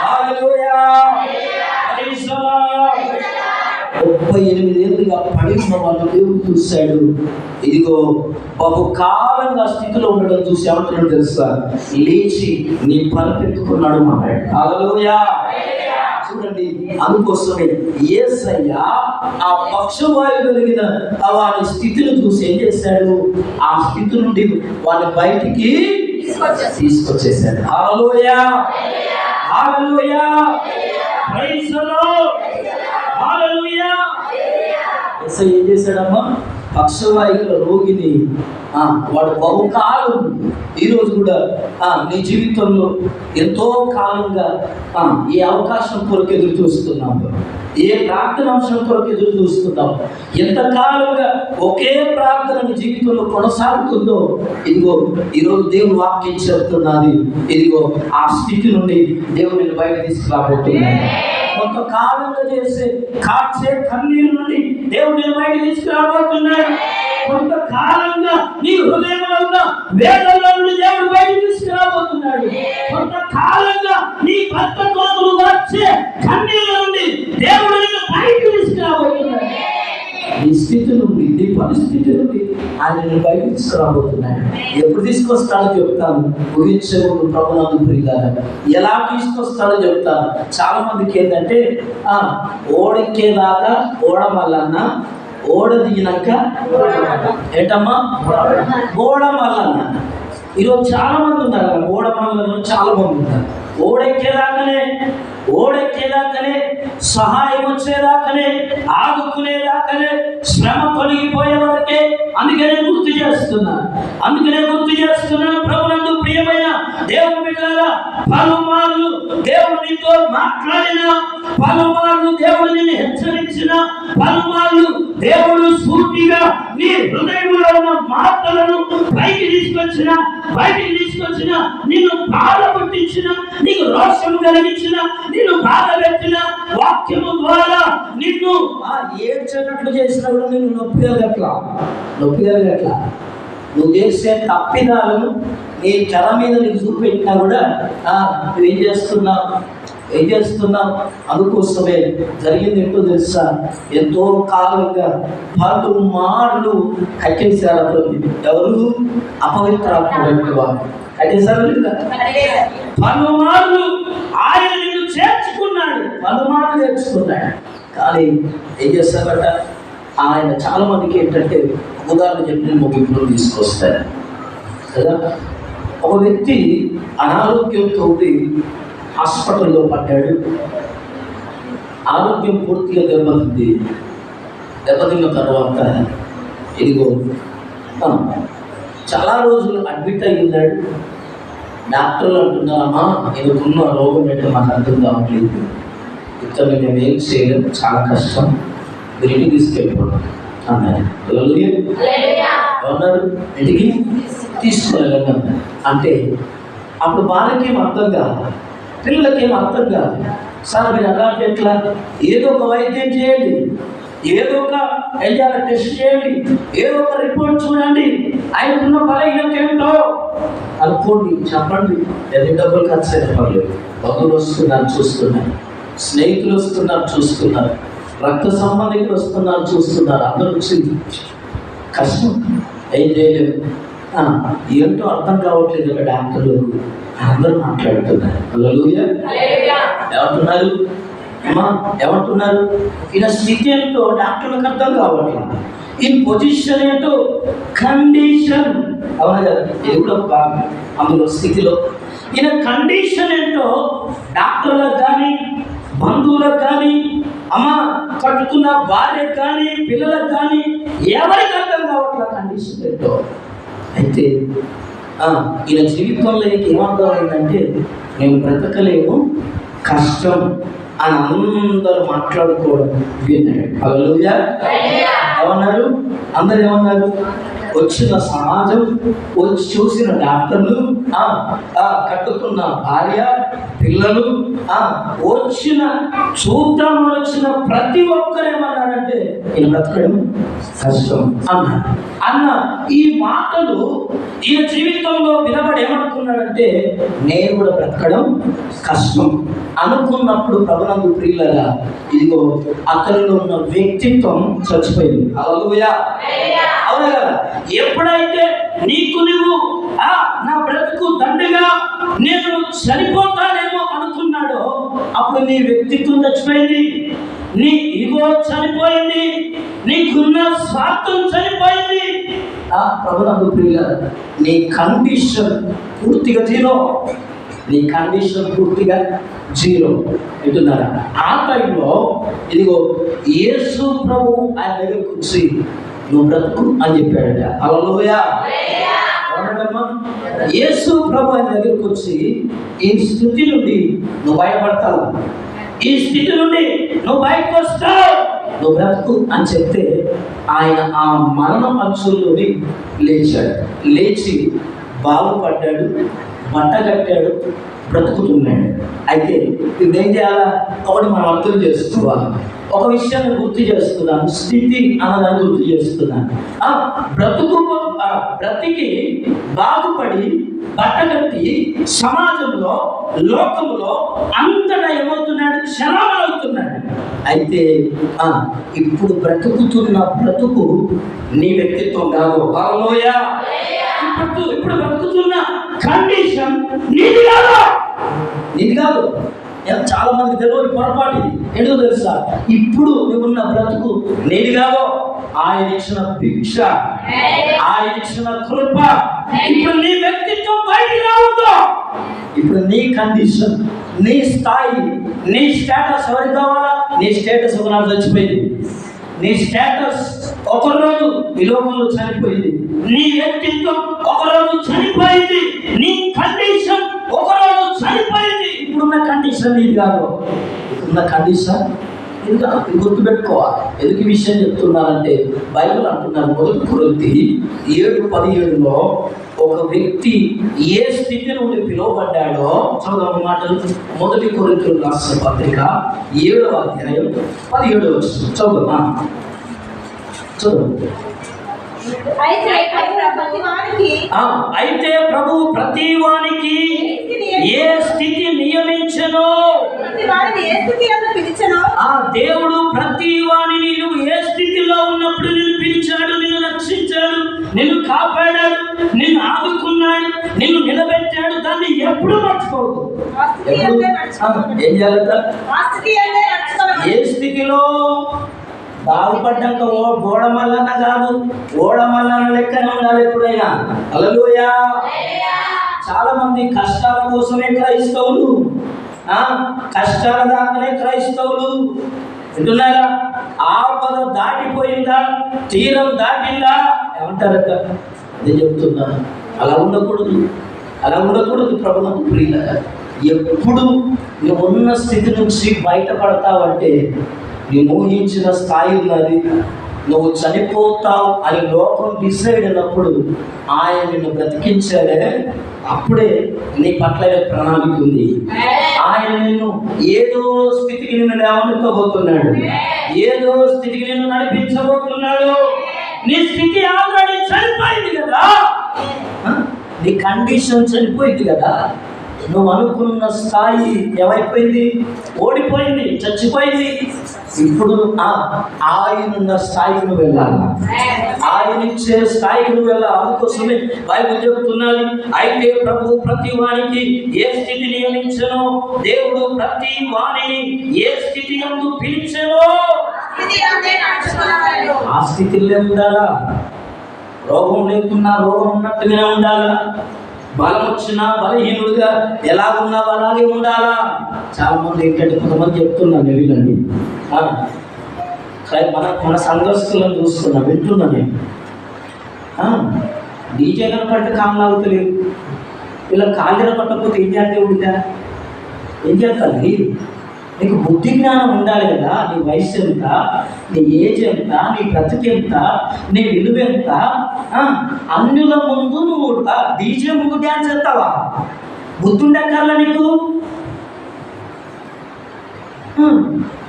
A: హల్లెలూయా. 38 ఏళ్ళుగా పడి ఉన్న వాళ్ళు దేవుడు చూశాడు. ఇదిగో బహుకాలంగా స్థితిలో ఉండడం చూసి ఏమంటున్నాడు తెలుసా? లేచి నీ పని పెట్టుకున్నాడు అన్నాడు. హల్లెలూయా. చూడండి, అందుకోసమే యేసయ్య ఆ పక్షవాయు కలిగిన వారి స్థితిని చూసి ఏం చేశాడు? ఆ స్థితి నుండి వారిని బయటికి తీసుకొచ్చేసాడు. హల్లెలూయా, హల్లెలూయా, ప్రైజ్ ది లార్డ్, హల్లెలూయా. యేసయ్య ఏం చేశాడమ్మా? పక్షవాయువుల రోగిని వాడు బహుకాలం, ఈరోజు కూడా నీ జీవితంలో ఎంతో కాలంగా ఏ అవకాశం కొరకు ఎదురు చూస్తున్నావు, ఏ ప్రార్థన అంశం కొరకు ఎదురు చూస్తున్నావు, ఎంతకాలంగా ఒకే ప్రార్థన నీ జీవితంలో కొనసాగుతుందో, ఇదిగో ఈరోజు దేవుడు వాక్యం చెప్తున్నది. ఇదిగో ఆ స్థితి నుండి దేవుడిని బయట తీసుకురాబోతున్నాడు. కొంతకాలంగా కాచే కన్నీరు నుండి దేవుడిని బయట తీసుకురాబోతున్నాడు. కొంతకాలంగా నీ హృదయంలో ఉన్న వేదనలో నుండి దేవుడు బయట తీసుకురాబోతున్నాడు. కొంతకాలంగా నీ భర్త కొరకు వచ్చే కన్నీళ్ళ నుండి దేవుడు నిన్ను బయట తీసుకురాబోతున్నాడు. నీ స్థితి నుండి, నీ పరిస్థితి నుండి ఆయన బయట తీసుకురాబోతున్నాడు. ఎప్పుడు తీసుకొస్తాడో చెప్తాను. ముగించే ప్రభునందు ప్రియులారా, ఎలా తీసుకొస్తాడో చెప్తాను. చాలా మందికి ఏంటంటే ఓడెక్కేదాకా ఓడమల్లన్న, ఓడ దిగినాక ఏంటమ్మా ఓడమల్లన్న. ఈరోజు చాలా మంది ఉన్నారు కదా, ఓడమల్లలో చాలా మంది ఉన్నారు. ఓడెక్కేదాకనే సహాయం వచ్చేదాకనే, ఆదుకునేదాకనే, శ్రమ తొలగిపోయే వరకే. అందుకనే గుర్తు చేస్తున్నాను ప్రభునందు ప్రియమైన దేవుని బిడ్డలారా, పలుమార్లు దేవుడు నీతో మాట్లాడిన, పలుమార్లు దేవుడు నిన్ను హెచ్చరించిన, పలుమార్లు దేవుడు సూటిగా నీ హృదయంలో ఉన్న మాటలను బయటికి తీసుకొచ్చిన, నిన్ను బాధ పుట్టించిన, నీకు రోషం కలిగించిన, నిన్ను బాధ పెట్టిన వాక్యము ద్వారా నిన్ను ఏడ్చేటట్లు చేసిన కూడా నిన్ను నొప్పి కలగట్లా. నువ్వు చేసే తప్పిదాలను నీ తెర మీద నీకు చూపెట్టినా కూడా నువ్వేం చేస్తున్నావు. అందుకోసమే జరిగింది ఏంటో తెలుసా? ఎంతో కాలంగా 10 మార్లు కట్టేశారు. ఎవరు? అపవిత్రాత్మ వారు కట్టేశారు. 10 మార్లు ఆయన నిన్ను చేర్చుకున్నాడు. 10 మార్లు చేర్చుకున్నాడు. కానీ ఏం చేస్తారట? ఆయన చాలా మందికి ఏంటంటే, ఉదాహరణ చెప్పిన ముగింపులు తీసుకొస్తారు కదా. ఒక వ్యక్తి అనారోగ్యంతో హాస్పిటల్లో పడ్డాడు. ఆరోగ్యం పూర్తిగా దెబ్బతిన్న తర్వాత ఇదిగో చాలా రోజులు అడ్మిట్ అయి ఉన్నాడు. డాక్టర్లు అంటున్నారమ్మా, ఎదుర్కొన్న రోగం ఏంటో మాకు అర్థం కావట్లేదు, ఇతను మేము ఏం చేయలేము, చాలా కష్టం, మీరు ఇంటికి తీసుకెళ్ళిపోవడం అన్నారు. ఏమన్నారు? ఇంటికి తీసుకెళ్ళండి అన్నారు. అంటే అప్పుడు వాళ్ళకేం అర్థం కాదు, పిల్లలకేం అర్థం కాదు. సార్ మీరు అలాంటి ఎట్లా? ఏదో ఒక వైద్యం చేయండి, ఏదో ఒక టెస్ట్ చేయండి, ఏదో ఒక రిపోర్ట్ చూడండి, ఆయనకున్న బలహీనత ఏమిటో అనుకోండి, చెప్పండి. ఎన్ని డబ్బులు ఖర్చు అయిన పర్లేదు. బంధువులు వస్తున్నారు చూస్తున్నారు, స్నేహితులు వస్తున్నారు చూస్తున్నారు, రక్త సంబంధికులు వస్తున్నారు చూస్తున్నారు. అందరూ వచ్చింది కష్టం, ఏం చేయలేదు. ఏంటో అర్థం కావట్లేదు ఒక డాక్టర్లు అందరూ మాట్లాడుతున్నారు. హల్లెలూయా. ఏమంటున్నారు? ఈయన స్థితి ఏంటో డాక్టర్లకు అర్థం కావట్లేదు. ఈ పొజిషన్ ఏంటో, కండిషన్. అవునా కదా? ఇది కూడా బాగా అందులో స్థితిలో ఈయన కండిషన్ ఏంటో డాక్టర్లకు కానీ, బంధువులకు కానీ, కట్టుకున్న భార్యకు కానీ, పిల్లలకు కానీ ఎవరికి అర్థం కావట్లేదు కండిషన్ ఏంటో. అయితే ఈయన జీవితంలో ఏమర్థమైందంటే, నేను బ్రతకలేము, కష్టం అని అందరూ మాట్లాడుకోవడం విన్నాడు. హల్లెలూయా. ఏమన్నారు? అందరు ఏమన్నారు? వచ్చిన సమాజం, వచ్చి చూసిన డాక్టర్లు, కట్టుకున్న భార్య, పిల్లలు, చూద్దామని వచ్చిన ప్రతి ఒక్కరు ఏమన్నారంటే ఈయన బ్రతకడం కష్టం అన్న ఈ మాటలు ఈయన జీవితంలో వినబడి ఏమనుకున్నాడంటే నేను కూడా బ్రతకడం కష్టం అనుకున్నప్పుడు ప్రభునందు ప్రియులరా, ఇదిగో అతనిలో ఉన్న వ్యక్తిత్వం చచ్చిపోయింది. హల్లెలూయా. అవునా కదా? ఎప్పుడైతే నీకు నువ్వు నా బ్రతుకు దండగా నేను చనిపోతానేమో అనుకున్నాడో అప్పుడు నీ వ్యక్తిత్వం చచ్చిపోయింది, నీ ఈగో చనిపోయింది, నీకున్న స్వార్థం చనిపోయింది. ప్రభునందు ప్రియులరా, నీ కండిషన్ పూర్తిగా జీరో. నీ కండిషన్ పూర్తిగా జీరో. వింటున్నారా? ఆ టైంలో ఇదిగో యేసు ప్రభు ఆయన దగ్గరకు వచ్చి నువ్వు బ్రతుకు అని చెప్పాడట. హల్లెలూయా. యేసు ప్రభు ఆయన దగ్గరకు వచ్చి ఈ స్థితి నుండి నువ్వు బయటపడతావు, ఈ స్థితి నుండి నువ్వు బయటకు వస్తావు, నువ్వు బ్రతుకు అని చెప్తే ఆయన ఆ మరణ అంచుల్లోని లేచాడు. లేచి బాగుపడ్డాడు, బట్ట కట్టాడు, బ్రతుకుతున్నాడు. అయితే ఇదేం చేయాలా? ఒకటి మనం అర్థం చేసుకోవాలి. ఒక విషయాన్ని గుర్తు చేస్తున్నాను, స్థితి అన్నదాన్ని గుర్తు చేస్తున్నాను. బ్రతికి బాగుపడి బట్టగట్టి సమాజంలో, లోకంలో అంతటా ఏమవుతున్నాడు? క్షమాపణ అవుతున్నాడు. అయితే ఇప్పుడు బ్రతుకుతున్న బ్రతుకు నీ వ్యక్తిత్వం కాదు. హల్లెలూయా. ఇప్పుడు బ్రతుకుతున్న కండిషన్ నీది కాదు. చాలా మందికి తెలియని పొరపాటు ఇది. ఎందుకు తెలుసా? ఇప్పుడు నువ్వున్న బ్రతుకు నీది కాదు, ఆయన ఇచ్చిన భిక్ష, ఆయన ఇచ్చిన కృప. ఇప్పుడు నీ వ్యక్తిత్వం బయటికి రావద్దు. ఇప్పుడు నీ కండిషన్, నీ స్థాయి, నీ స్టేటస్ ఎవరికి కావాలా? నీ స్టేటస్ ఒకనాడు చచ్చిపోయింది. నీ స్టేటస్ ఒకరోజు ఈ లోకంలో చనిపోయింది. నీ వ్యక్తిత్వం ఒకరోజు చనిపోయింది. నీ కండిషన్ ఒకరోజు చనిపోయింది. ఇప్పుడున్న కండిషన్ ఇది కాదు. ఇప్పుడున్న కండిషన్ ఇది కాదు. ఇది గుర్తుపెట్టుకోవాలి. ఎందుకు ఈ విషయం చెప్తున్నానంటే బైబిల్ అంటున్నారు, 1 కొరింథీ 7:17లో ఒక వ్యక్తి ఏ స్థితి నుండి పిలువబడ్డాడో చదువు మాటలు. 1 కొరింథీయులకు రాసిన పత్రిక 7వ అధ్యాయం 17వ వచనం చదువు. అయితే ప్రభు ప్రతి వానికి ఏ స్థితి నియమించెనో, దేవుడు ప్రతి వాణిని నువ్వు ఏ స్థితిలో ఉన్నప్పుడు నిన్ను పిలిచాడు, నిన్ను రక్షించాడు, నిన్ను కాపాడాడు, నిన్ను ఆదుకున్నాడు, నిన్ను నిలబెట్టాడు. దాన్ని ఎప్పుడు మర్చిపోవద్దు. ఏం చేయాలంట? ఏ స్థితిలో బాగుపడ్డాక ఓడమల్లన్న కాదు, ఓడమల్లన్న లెక్కనే ఉండాలి ఎప్పుడైనా. హల్లెలూయా. చాలా మంది కష్టాల కోసమే క్రైస్తవులు, కష్టాల దాకానే క్రైస్తవులు. వింటున్నారా? ఆపద దాటిపోయిందా, తీరం దాటిందా ఏమంటారట? నేను చెప్తున్నాను, అలా ఉండకూడదు. ప్రభువుకు ప్రియులారా, ఎప్పుడు నువ్వు ఉన్న స్థితి నుంచి బయటపడతావంటే నువ్వు ఊహించిన స్థాయి ఉన్నది. నువ్వు చనిపోతావు అని లోకం డిసైడ్ అయినప్పుడు ఆయన నిన్ను బ్రతికించాడే, అప్పుడే నీ పట్ల ప్రణాళిక ఉంది. ఆయన నిన్ను ఏదో స్థితికి నిన్ను లేవనెత్తబోతున్నాడు, ఏదో స్థితికి నిన్ను నడిపించబోతున్నాడు. నీ స్థితి ఆల్రెడీ చనిపోయింది కదా, నీ కండిషన్ చనిపోయింది కదా. నువ్వు అనుకున్న స్థాయి ఏమైపోయింది? ఓడిపోయింది, చచ్చిపోయింది. ఇప్పుడు ఆయనున్న స్థాయికి నువ్వు వెళ్ళాలి, ఆయన ఇచ్చే స్థాయికి నువ్వు వెళ్ళాలి. అందుకోసమే బైబిల్ చెబుతున్నది, అయితే ప్రభు ప్రతి వానికి ఏ స్థితి నియమించెనో, దేవుడు ప్రతి వాణిని ఏ స్థితి యందు పిలిచెనో ఆ స్థితిలో ఉండాలా. రోగం లేకున్నా రోగం ఉన్నట్టుగానే ఉండాలా, బలం వచ్చినా బలహీనుడుగా ఎలా ఉన్నావు అలాగే ఉండాలా. చాలా మంది ఏంటంటే కొంతమంది చెప్తున్నాను, వీళ్ళండి మన సంఘస్థులను చూస్తున్నా, వింటున్నా నేను. డీజే కనపడితే కామలాగుతలేదు, వీళ్ళ కాళ్ళ పట్టకపోతే ఏం చేస్తే ఉందా? ఏం చేస్తారు? నీకు బుద్ధి జ్ఞానం ఉండాలి కదా. నీ వయసు ఎంత, నీ ఏజ్ ఎంత, నీ బ్రతుకు ఎంత, నీ విలువ ఎంత? అన్యుల ముందు నువ్వు డీజే ముందు డ్యాన్స్ చేస్తావా? బుద్ధి ఉండక్కర్లా నీకు?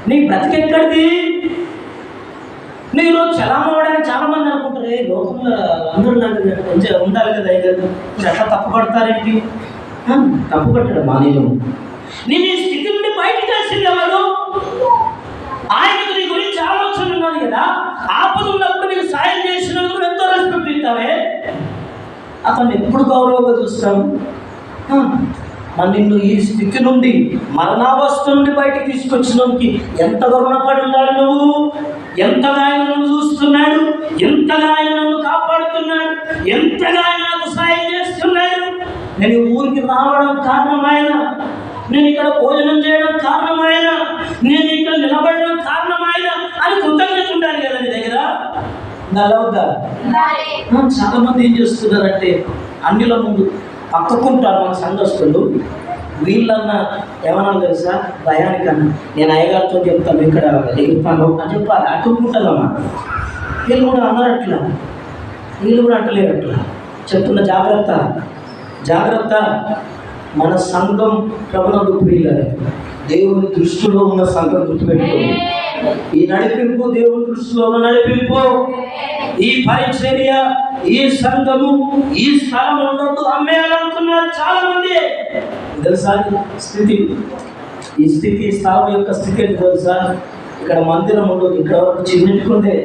A: నీ బ్రతికెక్కడిది? నేను చలామవడానికి చాలా మంది అనుకుంటారు, లోకంలో అందరూ నాకు కొంచెం ఉండాలి కదా, ఎట్లా తప్పు పడతారేంటి? తప్పు పట్టడం మా నేను ఈ స్థితి నుండి బయటకు వచ్చింది ఎవరు? ఆయనకు నీ గురించి ఆలోచన ఉన్నది కదా. ఆపద ఉన్నప్పుడు నీకు సాయం చేసినందుకు ఎంతో రెస్పెక్ట్ ఇస్తావే, అతన్ని ఎప్పుడు గౌరవంగా చూస్తావు? మరి నిన్ను ఈ స్థితి నుండి, మరణావస్థ నుండి బయటకు తీసుకొచ్చినందుకు ఎంత రుణపడి ఉండాలి నువ్వు? ఎంతగా ఆయన నన్ను చూస్తున్నాడు, ఎంతగా ఆయన నన్ను కాపాడుతున్నాడు, ఎంతగా ఆయన నాకు సాయం చేస్తున్నాడు. నేను ఊరికి రావడం కారణమైన, నేను ఇక్కడ భోజనం చేయడం కారణమైన, నేను ఇక్కడ నిలబడడం కారణమైన అని కృతజ్ఞత ఉండాలి కదా నీ దగ్గర. నలవద్దా? చాలా మంది ఏం చేస్తున్నారంటే అన్నిల ముందు పక్కకుంటారు మన సంఘస్థులు. వీళ్ళన్నా ఏమన్నా తెలుసా, భయానికన్నా నేను అయ్యగారితో చెప్తాను ఇక్కడ ఎగురుతాను అని చెప్పాలి, అట్టుకుంటుందమ్మా. వీళ్ళు కూడా అన్నారు అట్లా, వీళ్ళు కూడా అంటలేరు అట్లా. చెప్తున్న జాగ్రత్త, జాగ్రత్త. మన సంఘం ప్రభునందు ప్రియులారా, దేవుని దృష్టిలో ఉన్న సంఘం గుర్తుపెట్టుకోండి. ఈ నడిపింపు దేవుని దృష్టిలో ఉన్న నడిపింపు. ఈ పరిచర్య, ఈ సంఘము, ఈ స్థలం ఉండొద్దు, అమ్మేయాలనుకున్నారు చాలా మంది. తెలుసా స్థితి? ఈ స్థితి, స్థలం యొక్క స్థితి ఏంటి తెలుసా? ఇక్కడ మందిరం ఉండదు, ఇక్కడ వరకు చిన్నట్టుకుంటే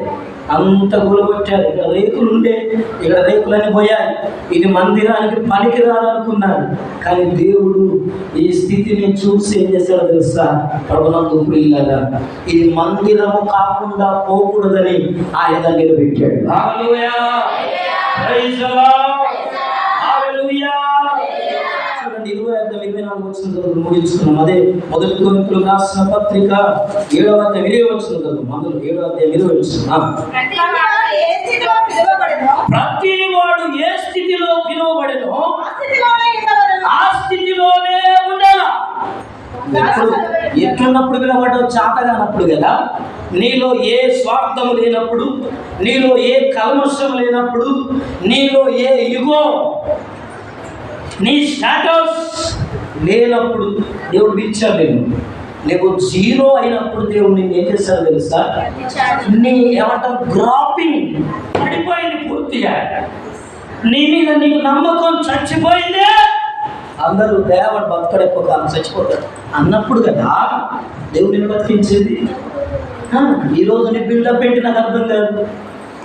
A: అంత కూలగొట్టారు. ఇక్కడ రేకులు ఉండే, ఇక్కడ రేకులన్నీ పోయాయి. ఇది మందిరానికి పనికి రాదనుకున్నారు. కానీ దేవుడు ఈ స్థితిని చూసి ఏం చేశాడో తెలుసా? ప్రభునందు ప్రియులారా, ఇది మందిరము కాకుండా పోకూడదని ఆయన దగ్గర పెట్టాడు. హల్లెలూయా, ప్రైజ్ ది లార్డ్, హల్లెలూయా. చూడండి 25-24 వచనం ముగించుకున్నాం. అదే మొదటి కొరింథీయులకు రాసిన పత్రిక 7వ అధ్యాయం 20వ వచనం చదువు. అందులో 7వ అధ్యాయం 20వ వచనం. ప్రతి వాడు ఏ స్థితిలో పిలువబడెనో ఆ స్థితిలోనే ఉండాలా. ఎట్లున్నప్పుడు పిలవడం చాతగానప్పుడు కదా. నీలో ఏ స్వార్థం లేనప్పుడు, నీలో ఏ కల్మషం లేనప్పుడు, నీలో ఏ యుగో, నీ స్టాటస్ లేనప్పుడు దేవుడు పిలిచాడు. నీకు జీరో అయినప్పుడు దేవుడు నేను ఏం చేస్తాడో తెలుసా? నీ ఏమంటారు, గ్రాపింగ్ పడిపోయింది పూర్తిగా. నీ మీద నీకు నమ్మకం చచ్చిపోయిందే. అందరూ దేవుడు బతకడెక్కువ కాలం చచ్చిపోతాడు అన్నప్పుడు కదా దేవుడిని బతికించేది. ఈరోజు నీ బిల్డప్ ఏంటి నాకు అర్థం కాదు.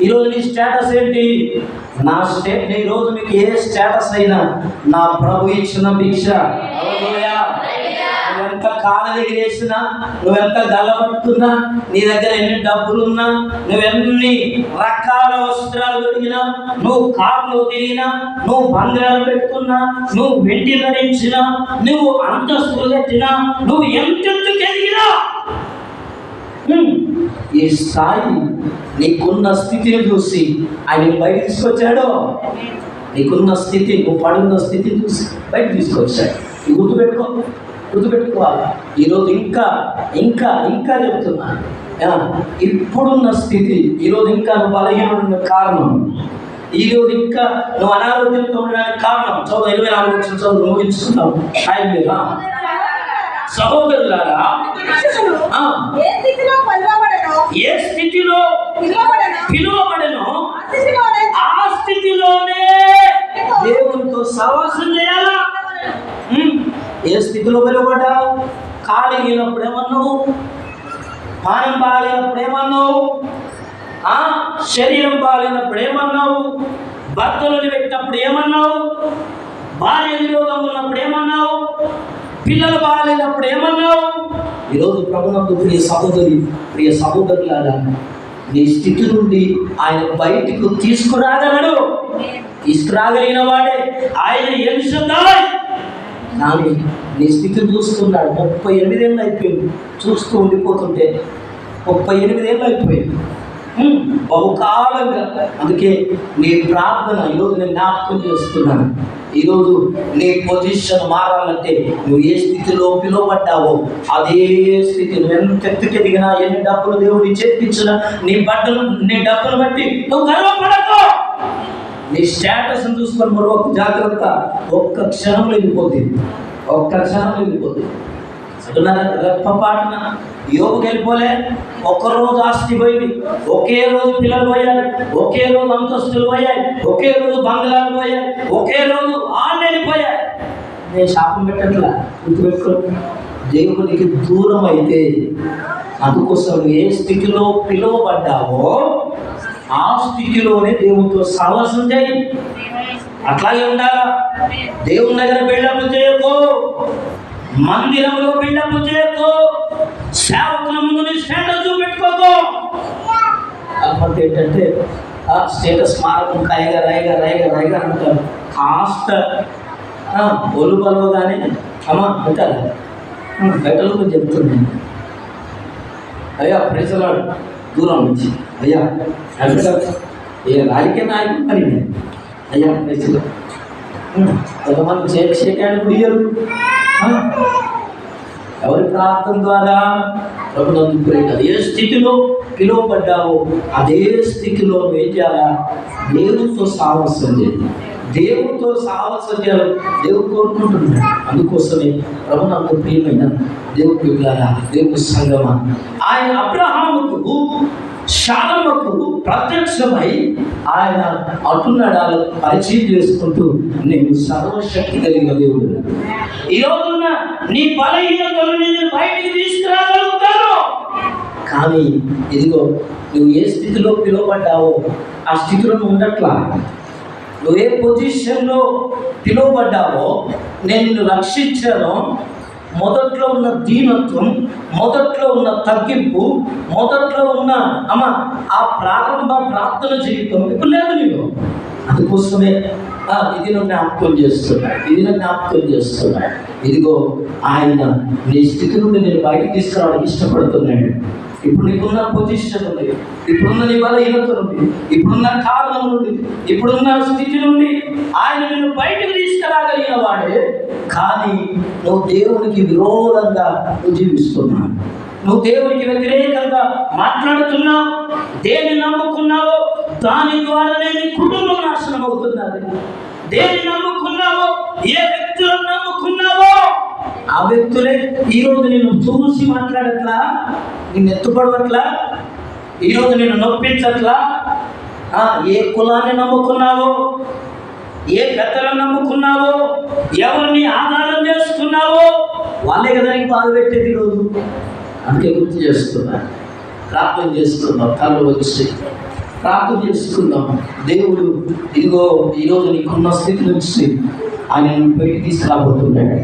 A: ఈరోజు నీ స్టేటస్ ఏంటి? నా ఈరోజు నీకు ఏ స్టేటస్ అయినా నా ప్రభు ఇచ్చిన భిక్ష. నువ్వెంత కాళ్ళ దగ్గర వేసినా, నువ్వెంత గల్లబట్టుకున్నా, నీ దగ్గర ఎన్ని డబ్బులున్నా, నువ్వెన్ని రకాల వస్త్రాలు దొరికినా, నువ్వు కార్లో తిరిగినా, నువ్వు బంగారం పెట్టుకున్నా, నువ్వు వెండి ధరించినా, నువ్వు అంతస్తులు కట్టినా, నువ్వు ఎంతెందుకు ఎదిగినా, ఈ స్థాయి నీకున్న స్థితిని చూసి ఆయన బయట తీసుకొచ్చాడు. నీకున్న స్థితి, నువ్వు పడున్న స్థితిని చూసి బయట తీసుకొచ్చాడు. ఇది గుర్తుపెట్టుకోవాలి. ఈరోజు ఇంకా ఇంకా ఇంకా చెప్తున్నా, ఇప్పుడున్న స్థితి, ఈరోజు ఇంకా నువ్వు బలహీన కారణం, ఈరోజు ఇంకా నువ్వు అనారోగ్యంతో ఉండడానికి కారణం. 24 వచనం చదువు ముగించుకున్నావు. ఆయన సహోదరులారా, ఏ స్థితిలో పిలువబడెనో ఆ స్థితిలోనే దేవునితో సహవాసం చేయాలా. ఏ స్థితిలో పిలువబడ్డావు? కాలిగినప్పుడు ఏమన్నావు? పానం బాగాలేనప్పుడు ఏమన్నావు? శరీరం బాగాలేనప్పుడు ఏమన్నావు? భర్తలను పెట్టినప్పుడు ఏమన్నావు? భార్య విరోధం ఉన్నప్పుడు ఏమన్నావు? పిల్లలు బాగాలేనప్పుడు ఏమన్నావు? ఈరోజు ప్రభునందు ప్రియ సహోదరి, ప్రియ సహోదరులారా, నీ స్థితి నుండి ఆయన బయటకు తీసుకురాగలడు. తీసుకురాగలిగిన వాడే ఆయన. ఎల్షదాయ్ నాని నీ స్థితిని చూస్తున్నాడు. 38 ఏళ్ళు అయిపోయింది చూస్తూ ఉండిపోతుంటే. 38 ఏళ్ళు అయిపోయింది బహుకాలంగా. అందుకే నీ ప్రార్థన ఈరోజు నేను జ్ఞాపకం చేస్తున్నాను. ఈరోజు నీ పొజిషన్ మారాలంటే నువ్వు ఏ స్థితిలో పిలువబడ్డావో అదే స్థితి. నువ్వు ఎంత ఎత్తుకి ఎదిగినా, ఎన్ని డబ్బులు దేవుడు చేర్పించినా, నీ డబ్బులు బట్టి నువ్వు గర్వపడకు. నీ స్టేటస్ చూసుకొని మరొక జాగ్రత్త. ఒక్క క్షణంలో వెళ్ళిపోతుంది, ఒక్క క్షణంలో వెళ్ళిపోతుంది. అంటున్నారా రెప్పపాటున యోగుకి వెళ్ళిపోలే. ఒక్కరోజు ఆస్తి పోయింది, ఒకే రోజు పిల్లలు పోయారు, ఒకే రోజు అంతస్తులు పోయాయి, ఒకే రోజు బంగ్లాలు పోయాయి, ఒకే రోజు ఆన్లైన్ పోయాయి. నేను శాపం పెట్టట్లా, గుర్తుపెట్టుకో. దేవునికి దూరం అయితే అందుకోసం ఏ స్థితిలో పిలువబడ్డావో ఆ స్థితిలోనే దేవునితో సహవాసం చేయి. అట్లాగే ఉండాలా. దేవుని దగ్గర బిల్డప్ చేయకు, మందిరంలో బిల్డప్ చేయకు, సేవకుల ముందు స్టేటస్ చూపెట్టుకోకు. కాకపోతే ఏంటంటే ఆ స్టేటస్ మారకం రాయిగా రాయిగా రాయిగా రాయిగా అంటారు. కాస్త ఒలుబలో కానీ అమ్మ అంటారు. బయటలో చెప్తున్నాను, అయ్యా ప్రజలాడు దూరం నుంచి అయ్యా ఏ రాయికే నాయకుడు మరి అయ్యా ప్రజలు కొంతమంది చేకాడు గుయ్యరు. ఎవరి ప్రార్థన ద్వారా ఏ స్థితిలో పిలువబడ్డావో అదే స్థితిలో ఏం చేయాలా? దేవునితో సాహసం చేయాలి. దేవునితో సాహసం చేయాలి దేవుడు కోరుకుంటున్నాడు. అందుకోసమే ప్రభునందు ప్రియమైన దేవుని బిడ్డలారా, దేవుని సంగమా, ఆయన అబ్రహాముకు శాలముకు ప్రత్యక్షమై ఆయన అటున్నాడు పరిచయం చేసుకుంటూ, నేను సర్వశక్తి కలిగిన దేవుడు. ఈ రోజున నీ బలహీనతలు నేను బయటికి తీసుకురాగలుగుతాను. కానీ ఇదిగో నువ్వు ఏ స్థితిలో పిలువబడ్డావో ఆ స్థితిలో నువ్వు ఉండట్లా. నువ్వు ఏ పొజిషన్లో పిలువబడ్డావో, నేను నిన్ను రక్షించాను. మొదట్లో ఉన్న దీనత్వం, మొదట్లో ఉన్న తగ్గింపు, మొదట్లో ఉన్న ఆ ప్రారంభ ప్రార్థన జీవితం ఇప్పుడు లేదు నీవు. అందుకోసమే ఇది నన్ను జ్ఞాపకం చేస్తున్నా, ఇదిగో ఆయన నీ స్థితి నుండి నేను బయటకు తీసుకురావడానికి ఇష్టపడుతున్నాడు. ఇప్పుడు నీకున్న పొజిషన్ ఉంది, ఇప్పుడున్న నీ బలహీనత నుండి, ఇప్పుడున్న కారణం నుండి, ఇప్పుడున్న స్థితి నుండి ఆయన నిన్ను బయటకు తీసుకురాగలిగిన వాడే. కానీ నువ్వు దేవునికి విరోధంగా నువ్వు జీవిస్తున్నావు, నువ్వు దేవునికి వ్యతిరేకంగా మాట్లాడుతున్నావు. దేన్ని నమ్ముకున్నావో దాని ద్వారానే నీ కుటుంబం నాశనం అవుతున్నది. దేన్ని నమ్ముకున్నావో, ఏ వ్యక్తులను నమ్ముకున్నావో ఆ వ్యక్తులే ఈరోజు నేను చూసి మాట్లాడట్లా, నిన్ను ఎత్తుపడవట్లా, ఈరోజు నేను నొప్పించట్లా. ఏ కులాన్ని నమ్ముకున్నావో, ఏ పెద్దలను నమ్ముకున్నావో, ఎవరిని ఆధారం చేసుకున్నావో వాళ్ళే కదా నీకు బాధ పెట్టేది ఈరోజు. అందుకే గుర్తు చేస్తున్నా, ప్రార్థన చేసుకుందాం, కళ్ళు వచ్చి ప్రార్థన చేసుకుందాం. దేవుడు ఇదిగో ఈరోజు నీకున్న స్థితి నుంచి ఆయన బయటికి తీసుకురాబోతున్నాడు.